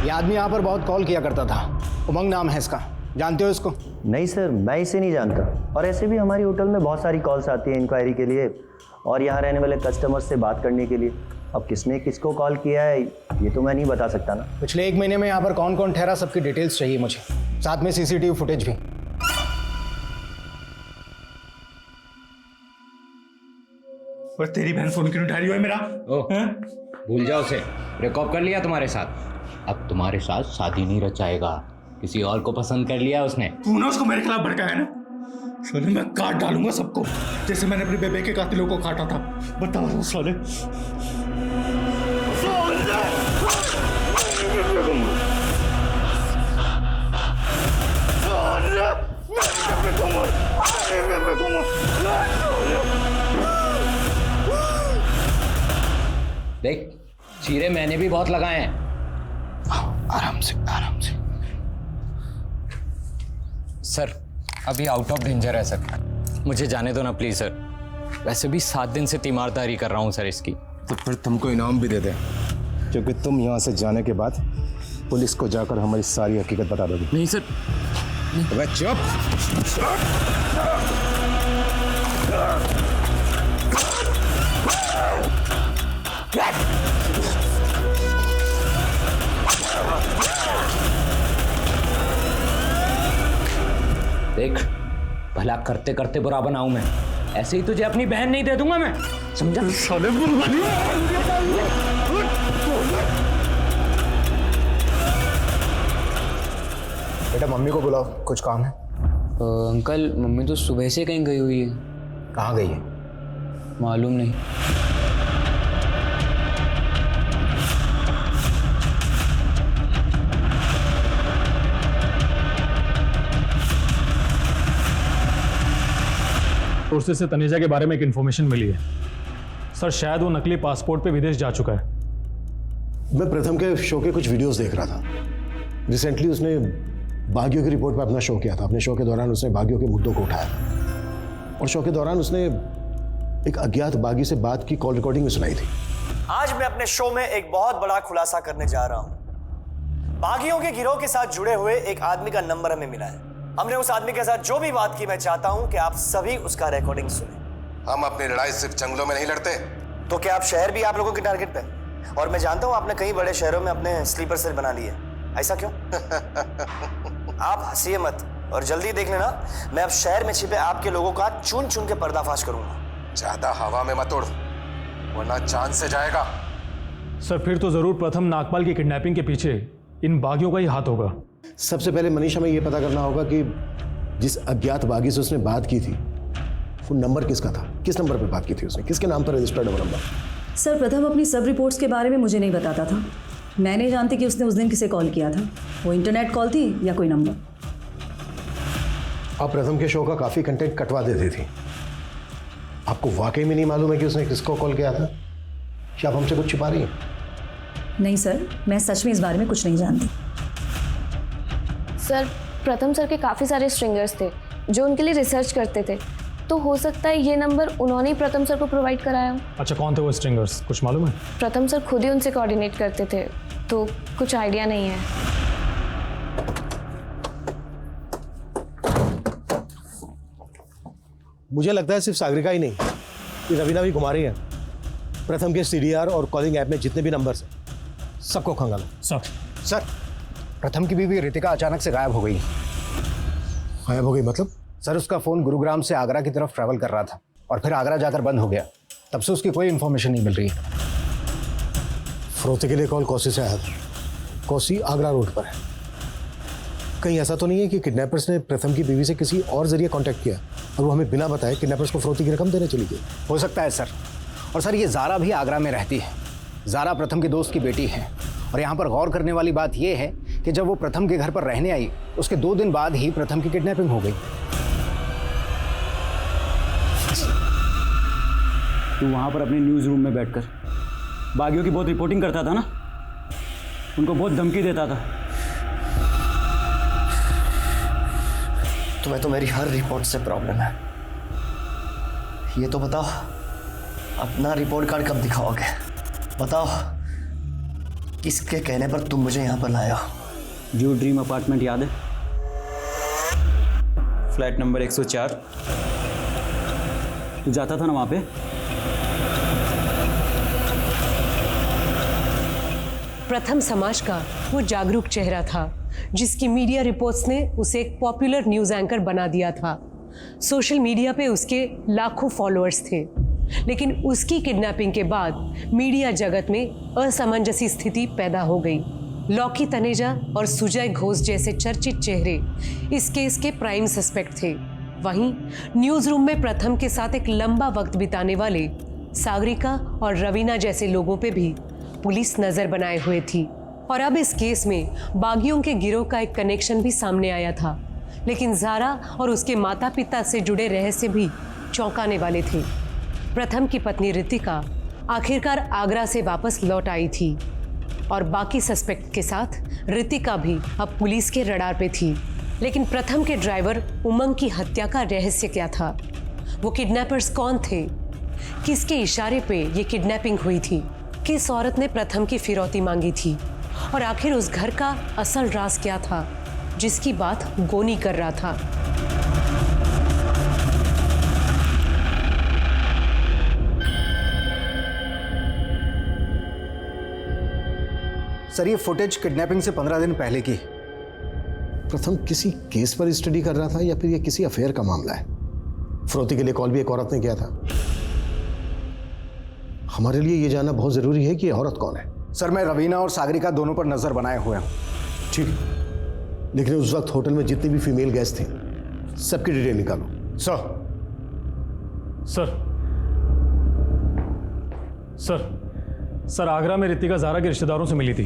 ये आदमी यहाँ पर बहुत कॉल किया करता था, उमंग नाम है इसका, जानते हो इसको? नहीं सर, मैं इसे नहीं जानता, और ऐसे भी हमारी होटल में बहुत सारी कॉल्स आती हैं इंक्वायरी के लिए और यहाँ रहने वाले कस्टमर्स से बात करने के लिए। अब किसने किसको कॉल किया है ये तो मैं नहीं बता सकता ना। पिछले 1 महीने में यहाँ पर कौन कौन ठहरा सबकी डिटेल्स चाहिए मुझे, साथ में सीसीटीवी फुटेज भी। और तेरी बहन फोन क्यों उठा रही है मेरा? भूल जाओ उसे, ब्रेकअप कर लिया तुम्हारे साथ, अब तुम्हारे साथ शादी नहीं रचाएगा। किसी और को पसंद कर लिया उसने। तूने उसको मेरे खिलाफ भड़काया ना, साले मैं काट डालूंगा सबको, जैसे मैंने अपनी बेबे के कातिलों को काटा था। बताओ साले। देख, चीरे मैंने भी बहुत लगाए हैं। आराम से आराम से। सर अभी आउट ऑफ डेंजर है सर, मुझे जाने दो ना प्लीज सर। वैसे भी 7 दिन से तीमारदारी कर रहा हूँ सर इसकी। तो फिर तुमको इनाम भी दे दे, क्योंकि तुम यहाँ से जाने के बाद पुलिस को जाकर हमारी सारी हकीकत बता दोगे। नहीं सर। अबे चुप। देख, भला करते करते बुरा बनाऊं मैं, ऐसे ही तुझे अपनी बहन नहीं दे दूंगा मैं, समझा? बेटा मम्मी को बुलाओ, कुछ काम है। अंकल मम्मी तो सुबह से कहीं गई हुई है। कहाँ गई है? मालूम नहीं। सोर्सेज से तनेजा के बारे में एक इन्फॉर्मेशन मिली है सर, शायद वो नकली पासपोर्ट पे विदेश जा चुका है। मैं प्रथम के शो के कुछ वीडियोस देख रहा था। रिसेंटली उसने बागियों की रिपोर्ट पर अपना शो किया था। अपने शो के दौरान उसने बागियों के मुद्दों को उठाया और शो के दौरान उसने एक अज्ञात बागी से बात की कॉल रिकॉर्डिंग भी सुनाई थी। आज मैं अपने शो में एक बहुत बड़ा खुलासा करने जा रहा हूं। बागियों के गिरोह के साथ जुड़े हुए एक आदमी का नंबर हमें मिला है। हमने उस आदमी के साथ जो भी बात की, मैं चाहता हूं कि आप सभी उसका रिकॉर्डिंग सुने। हम अपनी लड़ाई सिर्फ जंगलों में नहीं लड़ते। तो क्या आप शहर भी आप लोगों के टारगेट पे? और मैं जानता हूं आपने कई बड़े शहरों में अपने स्लीपर सेल बना लिए, ऐसा क्यों? आप हंसिए मत और जल्दी देख लेना, मैं अब शहर में छिपे आपके लोगों का चुन चुन के पर्दाफाश करूंगा। ज्यादा हवा में मत उड़, वरना जान से जाएगा। सर फिर तो जरूर प्रथम नागपाल की किडनैपिंग के पीछे इन बागियों का ही हाथ होगा। सबसे पहले मनीषा में ये पता करना होगा कि जिस अज्ञात बागी से उसने बात की थी वो नंबर किसका था, किस नंबर पर बात की थी उसने, किसके नाम पर रजिस्टर्ड है वो नंबर। सर प्रथम अपनी सब रिपोर्ट्स के बारे में मुझे नहीं बताता था। मैं नहीं जानती कि उसने उस दिन किसे कॉल किया था, वो इंटरनेट कॉल थी या कोई नंबर। आप प्रथम के शो का काफ़ी कंटेंट कटवा देती थी। आपको वाकई में नहीं मालूम है कि उसने किसको कॉल किया था, क्या आप हमसे कुछ छिपा रही हैं? नहीं सर, मैं सच में इस बारे में कुछ नहीं जानती। सर प्रथम सर के काफ़ी सारे स्ट्रिंगर्स थे जो उनके लिए रिसर्च करते थे, तो हो सकता है ये नंबर उन्होंने ही प्रथम सर को प्रोवाइड कराया हो। अच्छा कौन थे वो स्ट्रिंगर्स, कुछ मालूम है? प्रथम सर खुद ही उनसे कोऑर्डिनेट करते थे, तो कुछ आइडिया नहीं है। मुझे लगता है सिर्फ सागरिका ही नहीं, ये रवीना भी घुमा रही है। प्रथम के CDR और कॉलिंग ऐप में जितने भी नंबर्स हैं सबको खंगालो। सर प्रथम की बीवी रितिका अचानक से गायब हो गई। गायब हो गई मतलब? सर उसका फोन गुरुग्राम से आगरा की तरफ ट्रैवल कर रहा था और फिर आगरा जाकर बंद हो गया। तब से उसकी कोई इन्फॉर्मेशन नहीं मिल रही। फरोख्ती के लिए कॉल कौसी से आया था। कौसी आगरा रोड पर है। कहीं ऐसा तो नहीं है कि किडनैपर्स ने प्रथम की बीवी से किसी और जरिए कांटेक्ट किया और वो हमें बिना बताए किडनैपर्स को फरोख्ती की रकम देने चली गई? हो सकता है सर। और सर ये ज़ारा भी आगरा में रहती है। ज़ारा प्रथम के दोस्त की बेटी है। और यहाँ पर गौर करने वाली बात यह है कि जब वो प्रथम के घर पर रहने आई उसके 2 दिन बाद ही प्रथम की किडनैपिंग हो गई। तू वहाँ पर अपने न्यूज़ रूम में बैठकर बागियों की बहुत रिपोर्टिंग करता था ना, उनको बहुत धमकी देता था। तुम्हें तो मेरी हर रिपोर्ट से प्रॉब्लम है। ये तो बताओ अपना रिपोर्ट कार्ड कब दिखाओगे? बताओ किसके कहने पर तुम मुझे यहाँ पर लाए हो? जो ड्रीम अपार्टमेंट याद है? Flat number 104। तू जाता था ना वहाँ पे? प्रथम समाज का वो जागरूक चेहरा था जिसकी मीडिया रिपोर्ट्स ने उसे एक पॉपुलर न्यूज़ एंकर बना दिया था। सोशल मीडिया पे उसके लाखों फॉलोअर्स थे, लेकिन उसकी किडनैपिंग के बाद मीडिया जगत में असमंजसी स्थिति पैदा हो गई। लॉकी तनेजा और सुजय घोष जैसे चर्चित चेहरे इस केस के प्राइम सस्पेक्ट थे। वहीं न्यूज रूम में प्रथम के साथ एक लंबा वक्त बिताने वाले सागरिका और रवीना जैसे लोगों पे भी पुलिस नजर बनाए हुए थी। और अब इस केस में बागियों के गिरोह का एक कनेक्शन भी सामने आया था, लेकिन ज़ारा और उसके माता पिता से जुड़े रहस्य भी चौंकाने वाले थे। प्रथम की पत्नी रितिका आखिरकार आगरा से वापस लौट आई थी और बाकी सस्पेक्ट के साथ रितिका भी अब पुलिस के रडार पे थी। लेकिन प्रथम के ड्राइवर उमंग की हत्या का रहस्य क्या था? वो किडनैपर्स कौन थे? किसके इशारे पे ये किडनैपिंग हुई थी? किस औरत ने प्रथम की फिरौती मांगी थी? और आखिर उस घर का असल राज क्या था जिसकी बात गोनी कर रहा था? सर, ये फुटेज किडनैपिंग से 15 दिन पहले की। प्रथम किसी केस पर स्टडी कर रहा था या फिर ये किसी अफेयर का मामला है? फिरौती के लिए कॉल भी एक औरत ने किया था। हमारे लिए ये जानना बहुत जरूरी है कि ये औरत कौन है। सर, मैं रवीना और सागरिका दोनों पर नजर बनाए हुए हूं। ठीक, लेकिन उस वक्त होटल में जितने भी फीमेल गेस्ट थे सबकी डिटेल निकालो। सर आगरा में रितिका ज़ारा के रिश्तेदारों से मिली थी।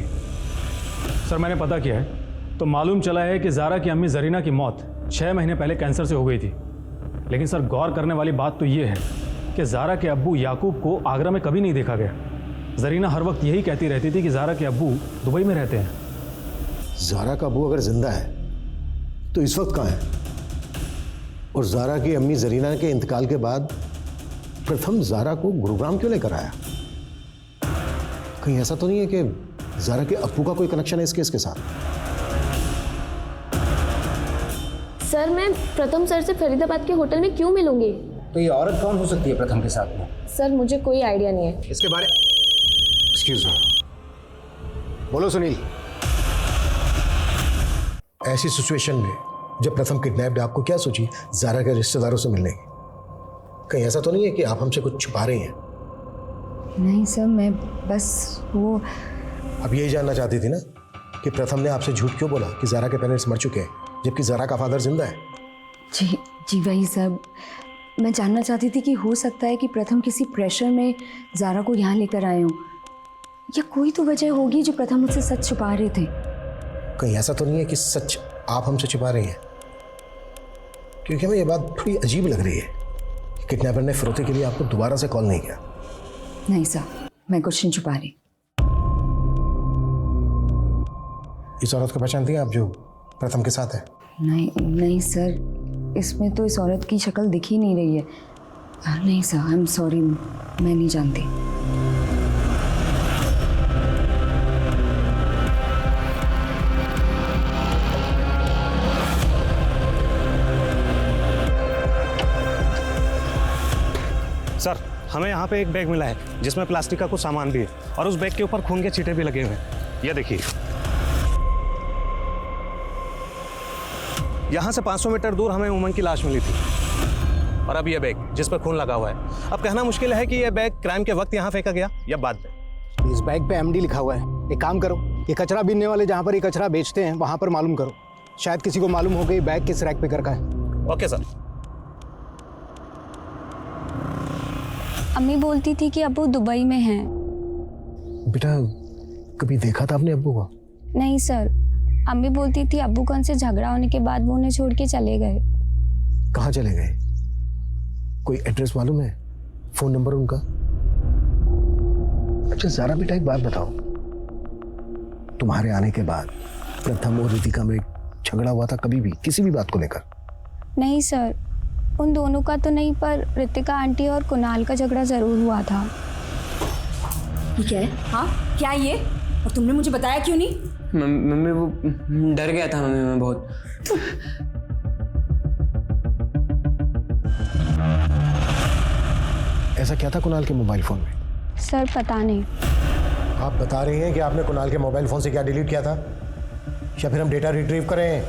सर, मैंने पता किया है तो मालूम चला है कि ज़ारा की अम्मी जरीना की मौत 6 महीने पहले कैंसर से हो गई थी। लेकिन सर, गौर करने वाली बात तो ये है कि ज़ारा के अब्बू याकूब को आगरा में कभी नहीं देखा गया। जरीना हर वक्त यही कहती रहती थी कि ज़ारा के अब्बू दुबई में रहते हैं। ज़ारा का अब्बू अगर जिंदा है तो इस वक्त कहाँ है? और ज़ारा की अम्मी जरीना के इंतकाल के बाद प्रथम ज़ारा को गुरुग्राम क्यों लेकर आया? कहीं ऐसा तो नहीं है कि ज़ारा के अब्बू का कोई कनेक्शन है इस केस के साथ? सर, मैं प्रथम सर से फरीदाबाद के होटल में क्यों मिलूंगी? तो ये औरत कौन हो सकती है प्रथम के साथ में? सर, मुझे कोई आइडिया नहीं है इसके बारे। एक्सक्यूज मी, बोलो सुनील। ऐसी सिचुएशन में जब प्रथम किडनैप्ड, आपको क्या सोची ज़ारा के रिश्तेदारों से मिलने की? कहीं ऐसा तो नहीं है कि आप हमसे कुछ छुपा रही हैं? नहीं सर, मैं बस वो अब यही जानना चाहती थी ना कि प्रथम ने आपसे झूठ क्यों बोला कि ज़ारा के पेरेंट्स मर चुके हैं जबकि ज़ारा का फादर जिंदा है? जी वही सर, मैं जानना चाहती थी कि हो सकता है कि प्रथम किसी प्रेशर में ज़ारा को यहाँ लेकर आए हों, या कोई तो वजह होगी जो प्रथम मुझसे सच छुपा रहे थे। कहीं ऐसा तो नहीं है कि सच आप हमसे छुपा रही हैं? क्योंकि हमें ये बात थोड़ी अजीब लग रही है कि किडनैपर ने फिरौती के लिए आपको दोबारा से कॉल नहीं किया। नहीं सर, मैं कुछ नहीं छुपा रही। इस औरत को पहचानती हैं आप जो प्रथम के साथ है? नहीं सर, इसमें तो इस औरत की शक्ल दिख ही नहीं रही है। नहीं सर, आई एम सॉरी, मैं नहीं जानती। सर, हमें यहाँ पे एक बैग मिला है जिसमें प्लास्टिक का कुछ सामान भी है और उस बैग के ऊपर खून के छींटे भी लगे हुए हैं। ये देखिए, यहाँ से 500 मीटर दूर हमें उमंग की लाश मिली थी। और अब ये बैग जिस पर खून लगा हुआ है, अब कहना मुश्किल है कि ये बैग क्राइम के वक्त यहाँ फेंका गया या बाद में। इस बैग पे एमडी लिखा हुआ है। एक काम करो, ये कचरा बीनने वाले जहाँ पर ये कचरा बेचते हैं वहाँ पर मालूम करो। शायद किसी को मालूम हो गई बैग किस रैक पे कर का है। Okay sir. अम्मी बोलती थी कि अब्बू दुबई में हैं। बेटा, कभी देखा था आपने अब्बू को? नहीं सर, अम्मी बोलती थी अब्बू का उनसे झगड़ा होने के बाद वो उन्हें छोड़ के चले गए। कहाँ चले गए? कोई एड्रेस मालूम है? फोन नंबर उनका? अच्छा ज़ारा बेटा, एक बात बताओ, तुम्हारे आने के बाद प्रथम और रितिका में झगड़ा हुआ था कभी भी किसी भी बात को लेकर? नहीं सर, उन दोनों का तो नहीं, पर रितिका आंटी और कुणाल का झगड़ा जरूर हुआ था। ठीक है, हाँ क्या है ये? और तुमने मुझे बताया क्यों नहीं? मम्मी वो डर गया था मम्मी, मैं बहुत। ऐसा क्या था कुणाल के मोबाइल फोन में? सर पता नहीं। आप बता रही हैं कि आपने कुणाल के मोबाइल फोन से क्या डिलीट किया था, या फिर हम डेटा रिट्रीव करें?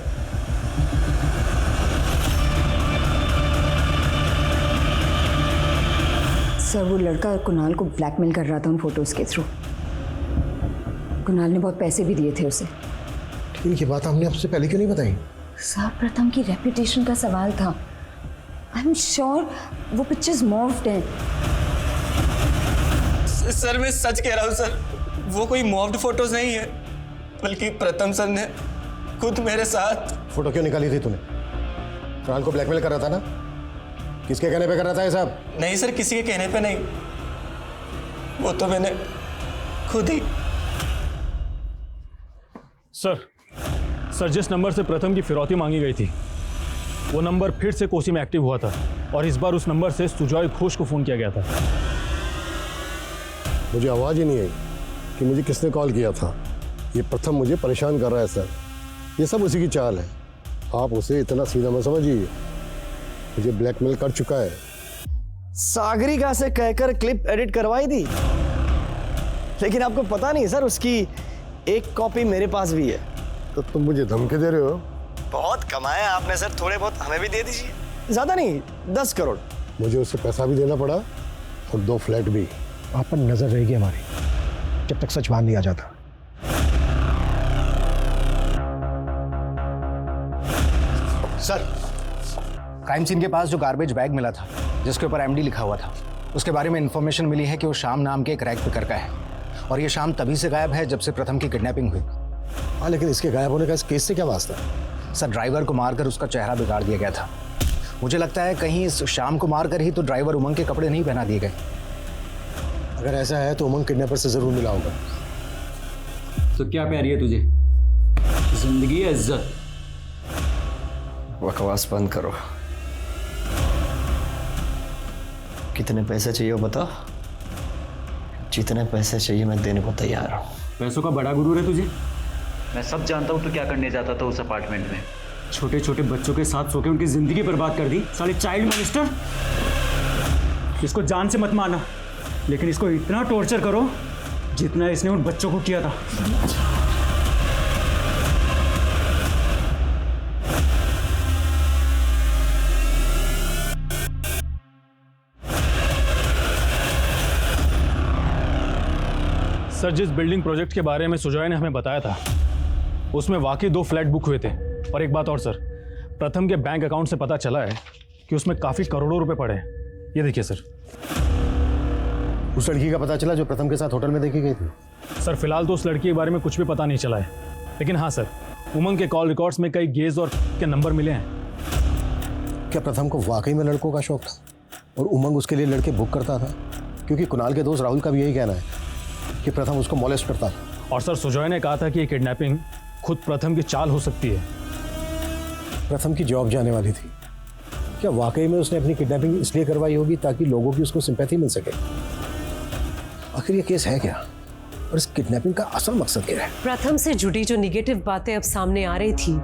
सर, वो लड़का कुणाल को ब्लैकमेल कर रहा था उन फोटोज के थ्रू। कुणाल ने बहुत पैसे भी दिए थे उसे। लेकिन ये बात हमने आपसे पहले क्यों नहीं बताई? सर, प्रथम की रेपुटेशन का सवाल था। आई एम श्योर वो पिक्चर्स मॉर्फ्ड हैं। सर मैं सच कह रहा हूँ सर, वो कोई मॉफ्ड फोटोज नहीं है, बल्कि प्रथम सर ने खुद मेरे साथ। फोटो क्यों निकाली थी तूने? कुणाल को ब्लैकमेल कर रहा था ना? किसके कहने पे कर रहा था ये सब? नहीं सर, किसी के कहने पे नहीं, वो तो मैंने खुद ही। सर जिस नंबर से प्रथम की फिरौती मांगी गई थी वो नंबर फिर से कोसी में एक्टिव हुआ था और इस बार उस नंबर से सुजॉय घोष को फोन किया गया था। मुझे आवाज़ ही नहीं आई कि मुझे किसने कॉल किया था। ये प्रथम मुझे परेशान कर रहा है सर, ये सब उसी की चाल है। आप उसे इतना सीधा मत समझिए, मुझे ब्लैकमेल कर चुका है। सागरिका से कहकर क्लिप एडिट करवाई थी, लेकिन आपको पता नहीं सर, उसकी एक कॉपी मेरे पास भी है। तो तुम मुझे धमकी दे रहे हो? बहुत कमाया आपने सर, थोड़े बहुत हमें भी दे दीजिए। ज़्यादा नहीं, 10 करोड़। मुझे उससे पैसा भी देना पड़ा और 2 फ्लैट भी। आप पर नजर रहेगी हमारी जब तक सच बांध नहीं आ जाता। सर, क्राइम सीन के पास जो गार्बेज बैग मिला था जिसके ऊपर एमडी लिखा हुआ था, उसके बारे में इंफॉर्मेशन मिली है कि वो शाम नाम के एक रैक पिकर का है और ये शाम तभी से गायब है जब से प्रथम की किडनैपिंग हुई। हाँ, लेकिन इसके गायब होने का इस केस से क्या वास्ता? सर, ड्राइवर को मारकर उसका चेहरा बिगाड़ दिया गया था। मुझे लगता है कहीं इस शाम को मारकर ही तो ड्राइवर उमंग के कपड़े नहीं पहना दिए गए। अगर ऐसा है तो उमंग किडनैपर से जरूर मिला होगा। तो क्या प्यारी है तुझे, जिंदगी या इज्जत? बकवास बंद करो। कितने पैसे चाहिए वो बता, जितने पैसे चाहिए मैं देने को तैयार हूँ। पैसों का बड़ा गुरूर है तुझे। मैं सब जानता हूँ तो क्या करने जाता था उस अपार्टमेंट में। छोटे छोटे बच्चों के साथ सो के उनकी जिंदगी बर्बाद कर दी, साले चाइल्ड मिनिस्टर। इसको जान से मत मारना, लेकिन इसको इतना टॉर्चर करो जितना इसने उन बच्चों को किया था। सर, जिस बिल्डिंग प्रोजेक्ट के बारे में सुजॉय ने हमें बताया था उसमें वाकई 2 फ्लैट बुक हुए थे। और एक बात और सर, प्रथम के बैंक अकाउंट से पता चला है कि उसमें काफी करोड़ों रुपए पड़े हैं। ये देखिए सर। उस लड़की का पता चला जो प्रथम के साथ होटल में देखी गई थी? सर, फिलहाल तो उस लड़की के बारे में कुछ भी पता नहीं चला है, लेकिन हाँ सर, उमंग के कॉल रिकॉर्ड्स में कई गेज और के नंबर मिले हैं। क्या प्रथम को वाकई में लड़कों का शौक था और उमंग उसके लिए लड़के बुक करता था? क्योंकि कुणाल के दोस्त राहुल का भी यही कहना है कि प्रथम उसको मॉलेस्ट करता था। और सर, सुजॉय ने कहा था कि ये किडनैपिंग खुद प्रथम की चाल हो सकती है। प्रथम की जॉब जाने वाली थी, क्या वाकई में उसने अपनी किडनैपिंग इसलिए करवाई होगी ताकि लोगों की उसको सिंपैथी मिल सके? आखिर ये केस है क्या और इस किडनैपिंग का असल मकसद क्या है? प्रथम से जुड़ी जो निगेटिव बातें अब सामने आ रही थी,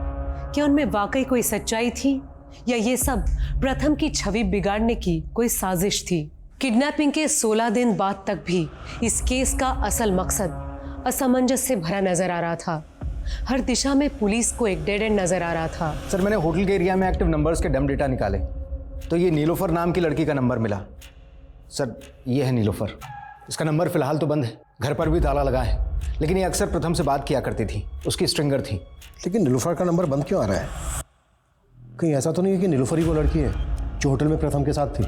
क्या उनमें वाकई कोई सच्चाई थी या ये सब प्रथम की छवि बिगाड़ने की कोई साजिश थी? किडनैपिंग के 16 दिन बाद तक भी इस केस का असल मकसद असमंजस से भरा नजर आ रहा था। हर दिशा में पुलिस को एक डेड एंड नजर आ रहा था। सर, मैंने होटल के एरिया में एक्टिव नंबर्स के डम डेटा निकाले तो ये नीलोफर नाम की लड़की का नंबर मिला। सर, ये है नीलोफर। इसका नंबर फिलहाल तो बंद है, घर पर भी ताला लगा है, लेकिन ये अक्सर प्रथम से बात किया करती थी, उसकी स्ट्रिंगर थी। लेकिन नीलोफर का नंबर बंद क्यों आ रहा है? कहीं ऐसा तो नहीं है कि नीलोफर ही वो लड़की है जो होटल में प्रथम के साथ थी?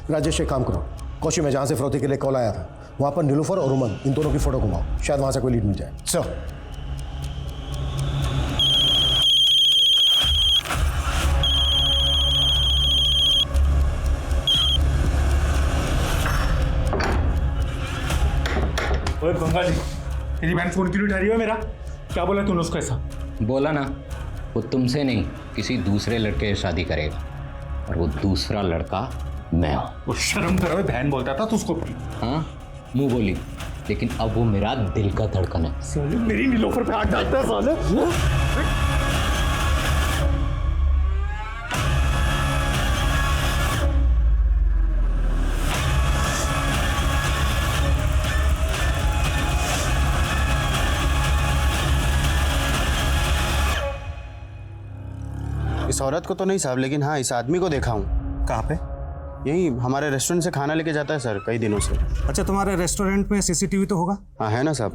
राजेश, एक काम करो, कोची में जहाँ से फिरौती के लिए कॉल आया था वहाँ पर नीलोफर और उमंग इन दोनों की फोटो घुमाओ, शायद वहाँ से कोई लीड मिल जाए। सर, ओए गंगा जी, तेरी बहन फोन क्यों उठा रही है मेरा? क्या बोला तूने उसको ऐसा? बोला ना, वो तुमसे नहीं किसी दूसरे लड़के से शादी करेगा और वो दूसरा लड़का मैं हूँ। वो शर्म करो, बहन बोलता था तू उसको। हाँ, मुंह बोली, लेकिन अब वो मेरा दिल का धड़कन है। साले मेरी नीलोफर पे हाथ डालता है साले। इस औरत को तो नहीं साहब, लेकिन हाँ इस आदमी को देखा हूँ। कहाँ पे? यही हमारे रेस्टोरेंट से खाना लेके जाता है सर, कई दिनों से। अच्छा, तुम्हारे रेस्टोरेंट में सीसीटीवी तो होगा? हाँ है ना साहब।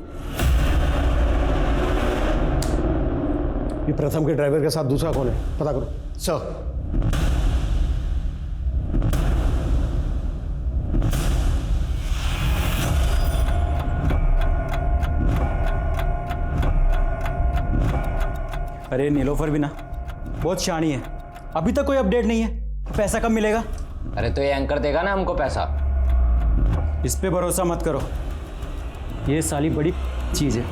ये प्रथम के ड्राइवर के साथ दूसरा कौन है, पता करो। सर, अरे नीलोफर भी ना बहुत शानी है, अभी तक कोई अपडेट नहीं है। पैसा कब मिलेगा? अरे तो ये एंकर देगा ना हमको पैसा। इस पे भरोसा मत करो, ये साली बड़ी चीज है।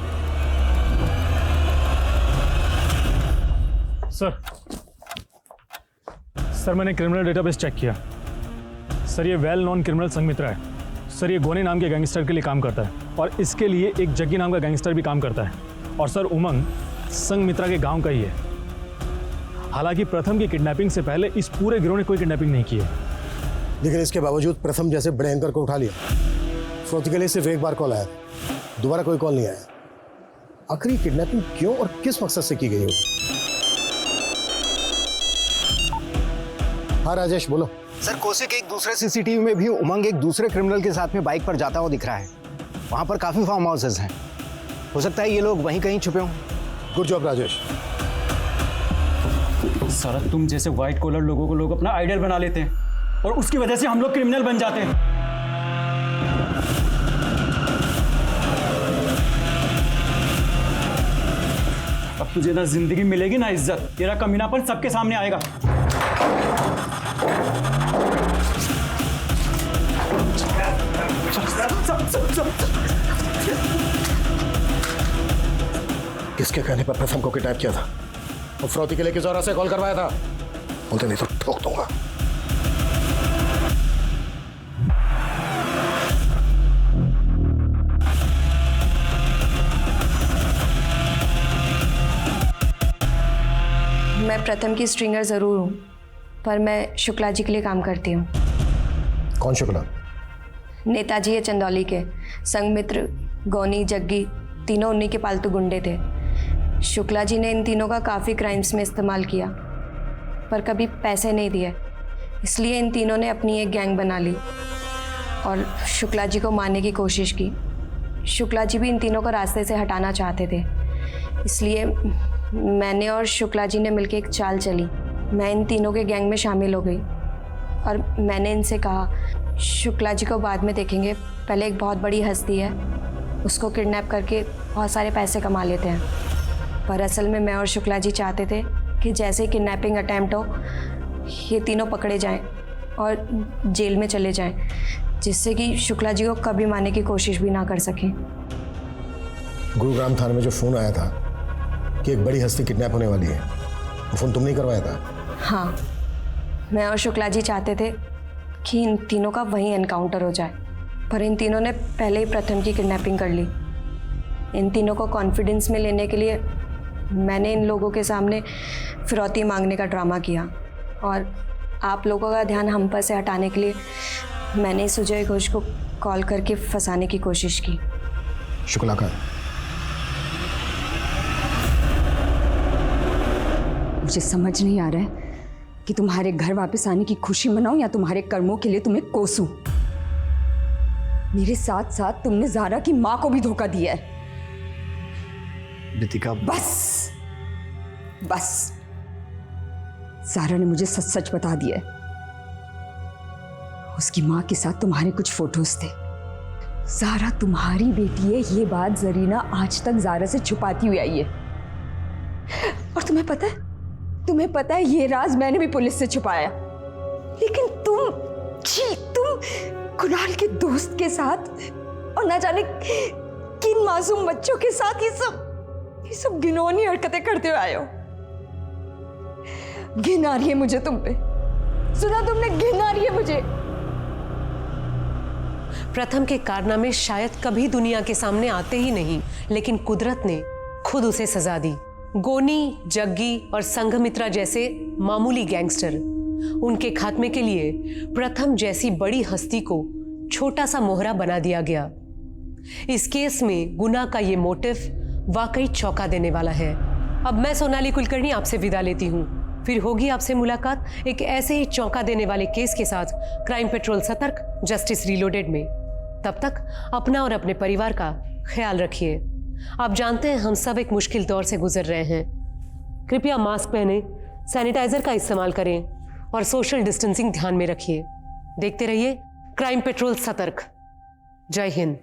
सर मैंने क्रिमिनल डेटाबेस चेक किया। सर ये वेल नॉन क्रिमिनल संघमित्रा है। सर ये गोनी नाम के गैंगस्टर के लिए काम करता है और इसके लिए एक जग्गी नाम का गैंगस्टर भी काम करता है। और सर उमंग संघमित्रा के गांव का ही है। हालांकि प्रथम की किडनैपिंग से पहले इस पूरे गिरोह ने कोई किडनैपिंग नहीं की है। लेकिन इसके बावजूद प्रथम जैसे बड़े एंकर को उठा लिया। फिरौती के लिए सिर्फ एक बार कॉल आया, दोबारा कोई कॉल नहीं आया। आखिर किडनैपिंग क्यों और किस मकसद से की गई होगी? हाँ राजेश बोलो। सर, कोसे के एक दूसरे सीसीटीवी में भी उमंग एक दूसरे क्रिमिनल के साथ में बाइक पर जाता हुआ दिख रहा है। वहां पर काफी फार्म हाउसेज हैं, हो सकता है ये लोग वहीं कहीं छुपे हों। Good job Rajesh. सारा तुम जैसे व्हाइट कॉलर लोगों को लोग अपना आइडियल बना लेते हैं और उसकी वजह से हम लोग क्रिमिनल बन जाते हैं। अब तुझे ना जिंदगी मिलेगी ना इज्जत, तेरा कमीनापन सबके सामने आएगा। किसके कहने पर प्रथम को किडनैप किया था और फिरौती के लिए किस और से कॉल करवाया था? बोलते नहीं तो ठोक दूंगा। मैं प्रथम की स्ट्रिंगर ज़रूर हूँ, पर मैं शुक्ला जी के लिए काम करती हूँ। कौन शुक्ला? नेताजी है चंदौली के। संघमित्र, गौनी, जग्गी तीनों उन्हीं के पालतू गुंडे थे। शुक्ला जी ने इन तीनों का काफ़ी क्राइम्स में इस्तेमाल किया, पर कभी पैसे नहीं दिए। इसलिए इन तीनों ने अपनी एक गैंग बना ली और शुक्ला जी को मारने की कोशिश की। शुक्ला जी भी इन तीनों को रास्ते से हटाना चाहते थे, इसलिए मैंने और शुक्ला जी ने मिलकर एक चाल चली। मैं इन तीनों के गैंग में शामिल हो गई और मैंने इनसे कहा शुक्ला जी को बाद में देखेंगे, पहले एक बहुत बड़ी हस्ती है, उसको किडनैप करके बहुत सारे पैसे कमा लेते हैं। पर असल में मैं और शुक्ला जी चाहते थे कि जैसे किडनैपिंग अटैम्प्ट हो, ये तीनों पकड़े जाएं और जेल में चले जाएं, जिससे कि शुक्ला जी को कभी मारने की कोशिश भी ना कर सकें। गुरुग्राम थाने में जो फ़ोन आया था कि एक बड़ी हस्ती किडनैप होने वाली है, वो फ़ोन तुमने ही करवाया था? हाँ, मैं और शुक्ला जी चाहते थे कि इन तीनों का वहीं एनकाउंटर हो जाए, पर इन तीनों ने पहले ही प्रथम की किडनैपिंग कर ली। इन तीनों को कॉन्फिडेंस में लेने के लिए मैंने इन लोगों के सामने फिरौती मांगने का ड्रामा किया और आप लोगों का ध्यान हम पर से हटाने के लिए मैंने सुजय घोष को कॉल करके फंसाने की कोशिश की। शुक्ला का? मुझे समझ नहीं आ रहा है कि तुम्हारे घर वापस आने की खुशी मनाऊं या तुम्हारे कर्मों के लिए तुम्हें कोसूं। मेरे साथ साथ तुमने ज़ारा की माँ को भी धोखा दिया है। रितिका, बस बस, ज़ारा ने मुझे सच सच बता दिया है। उसकी माँ के साथ तुम्हारे कुछ फोटोज थे। ज़ारा तुम्हारी बेटी है, ये बात जरीना आज तक ज़ारा से छुपाती हुई आई है। और तुम्हें पता है ये राज मैंने भी पुलिस से छुपाया, लेकिन तुम कुणाल के दोस्त के साथ और ना जाने किन मासूम बच्चों के साथ ये सब घिनौनी हरकतें करते हुए आए हो। घिन आ रही है मुझे तुम पे, सुना तुमने? घिन आ रही है मुझे। प्रथम के कारनामे शायद कभी दुनिया के सामने आते ही नहीं, लेकिन कुदरत ने खुद उसे सजा दी। गोनी, जग्गी और संघमित्रा जैसे मामूली गैंगस्टर, उनके खात्मे के लिए प्रथम जैसी बड़ी हस्ती को छोटा सा मोहरा बना दिया गया। इस केस में गुनाह का ये मोटिव वाकई चौंका देने वाला है। अब मैं सोनाली कुलकर्णी आपसे विदा लेती हूँ। फिर होगी आपसे मुलाकात एक ऐसे ही चौंका देने वाले केस के साथ क्राइम पेट्रोल सतर्क जस्टिस रीलोडेड में। तब तक अपना और अपने परिवार का ख्याल रखिए। आप जानते हैं हम सब एक मुश्किल दौर से गुजर रहे हैं। कृपया मास्क पहने, सैनिटाइजर का इस्तेमाल करें और सोशल डिस्टेंसिंग ध्यान में रखिए। देखते रहिए क्राइम पेट्रोल सतर्क। जय हिंद।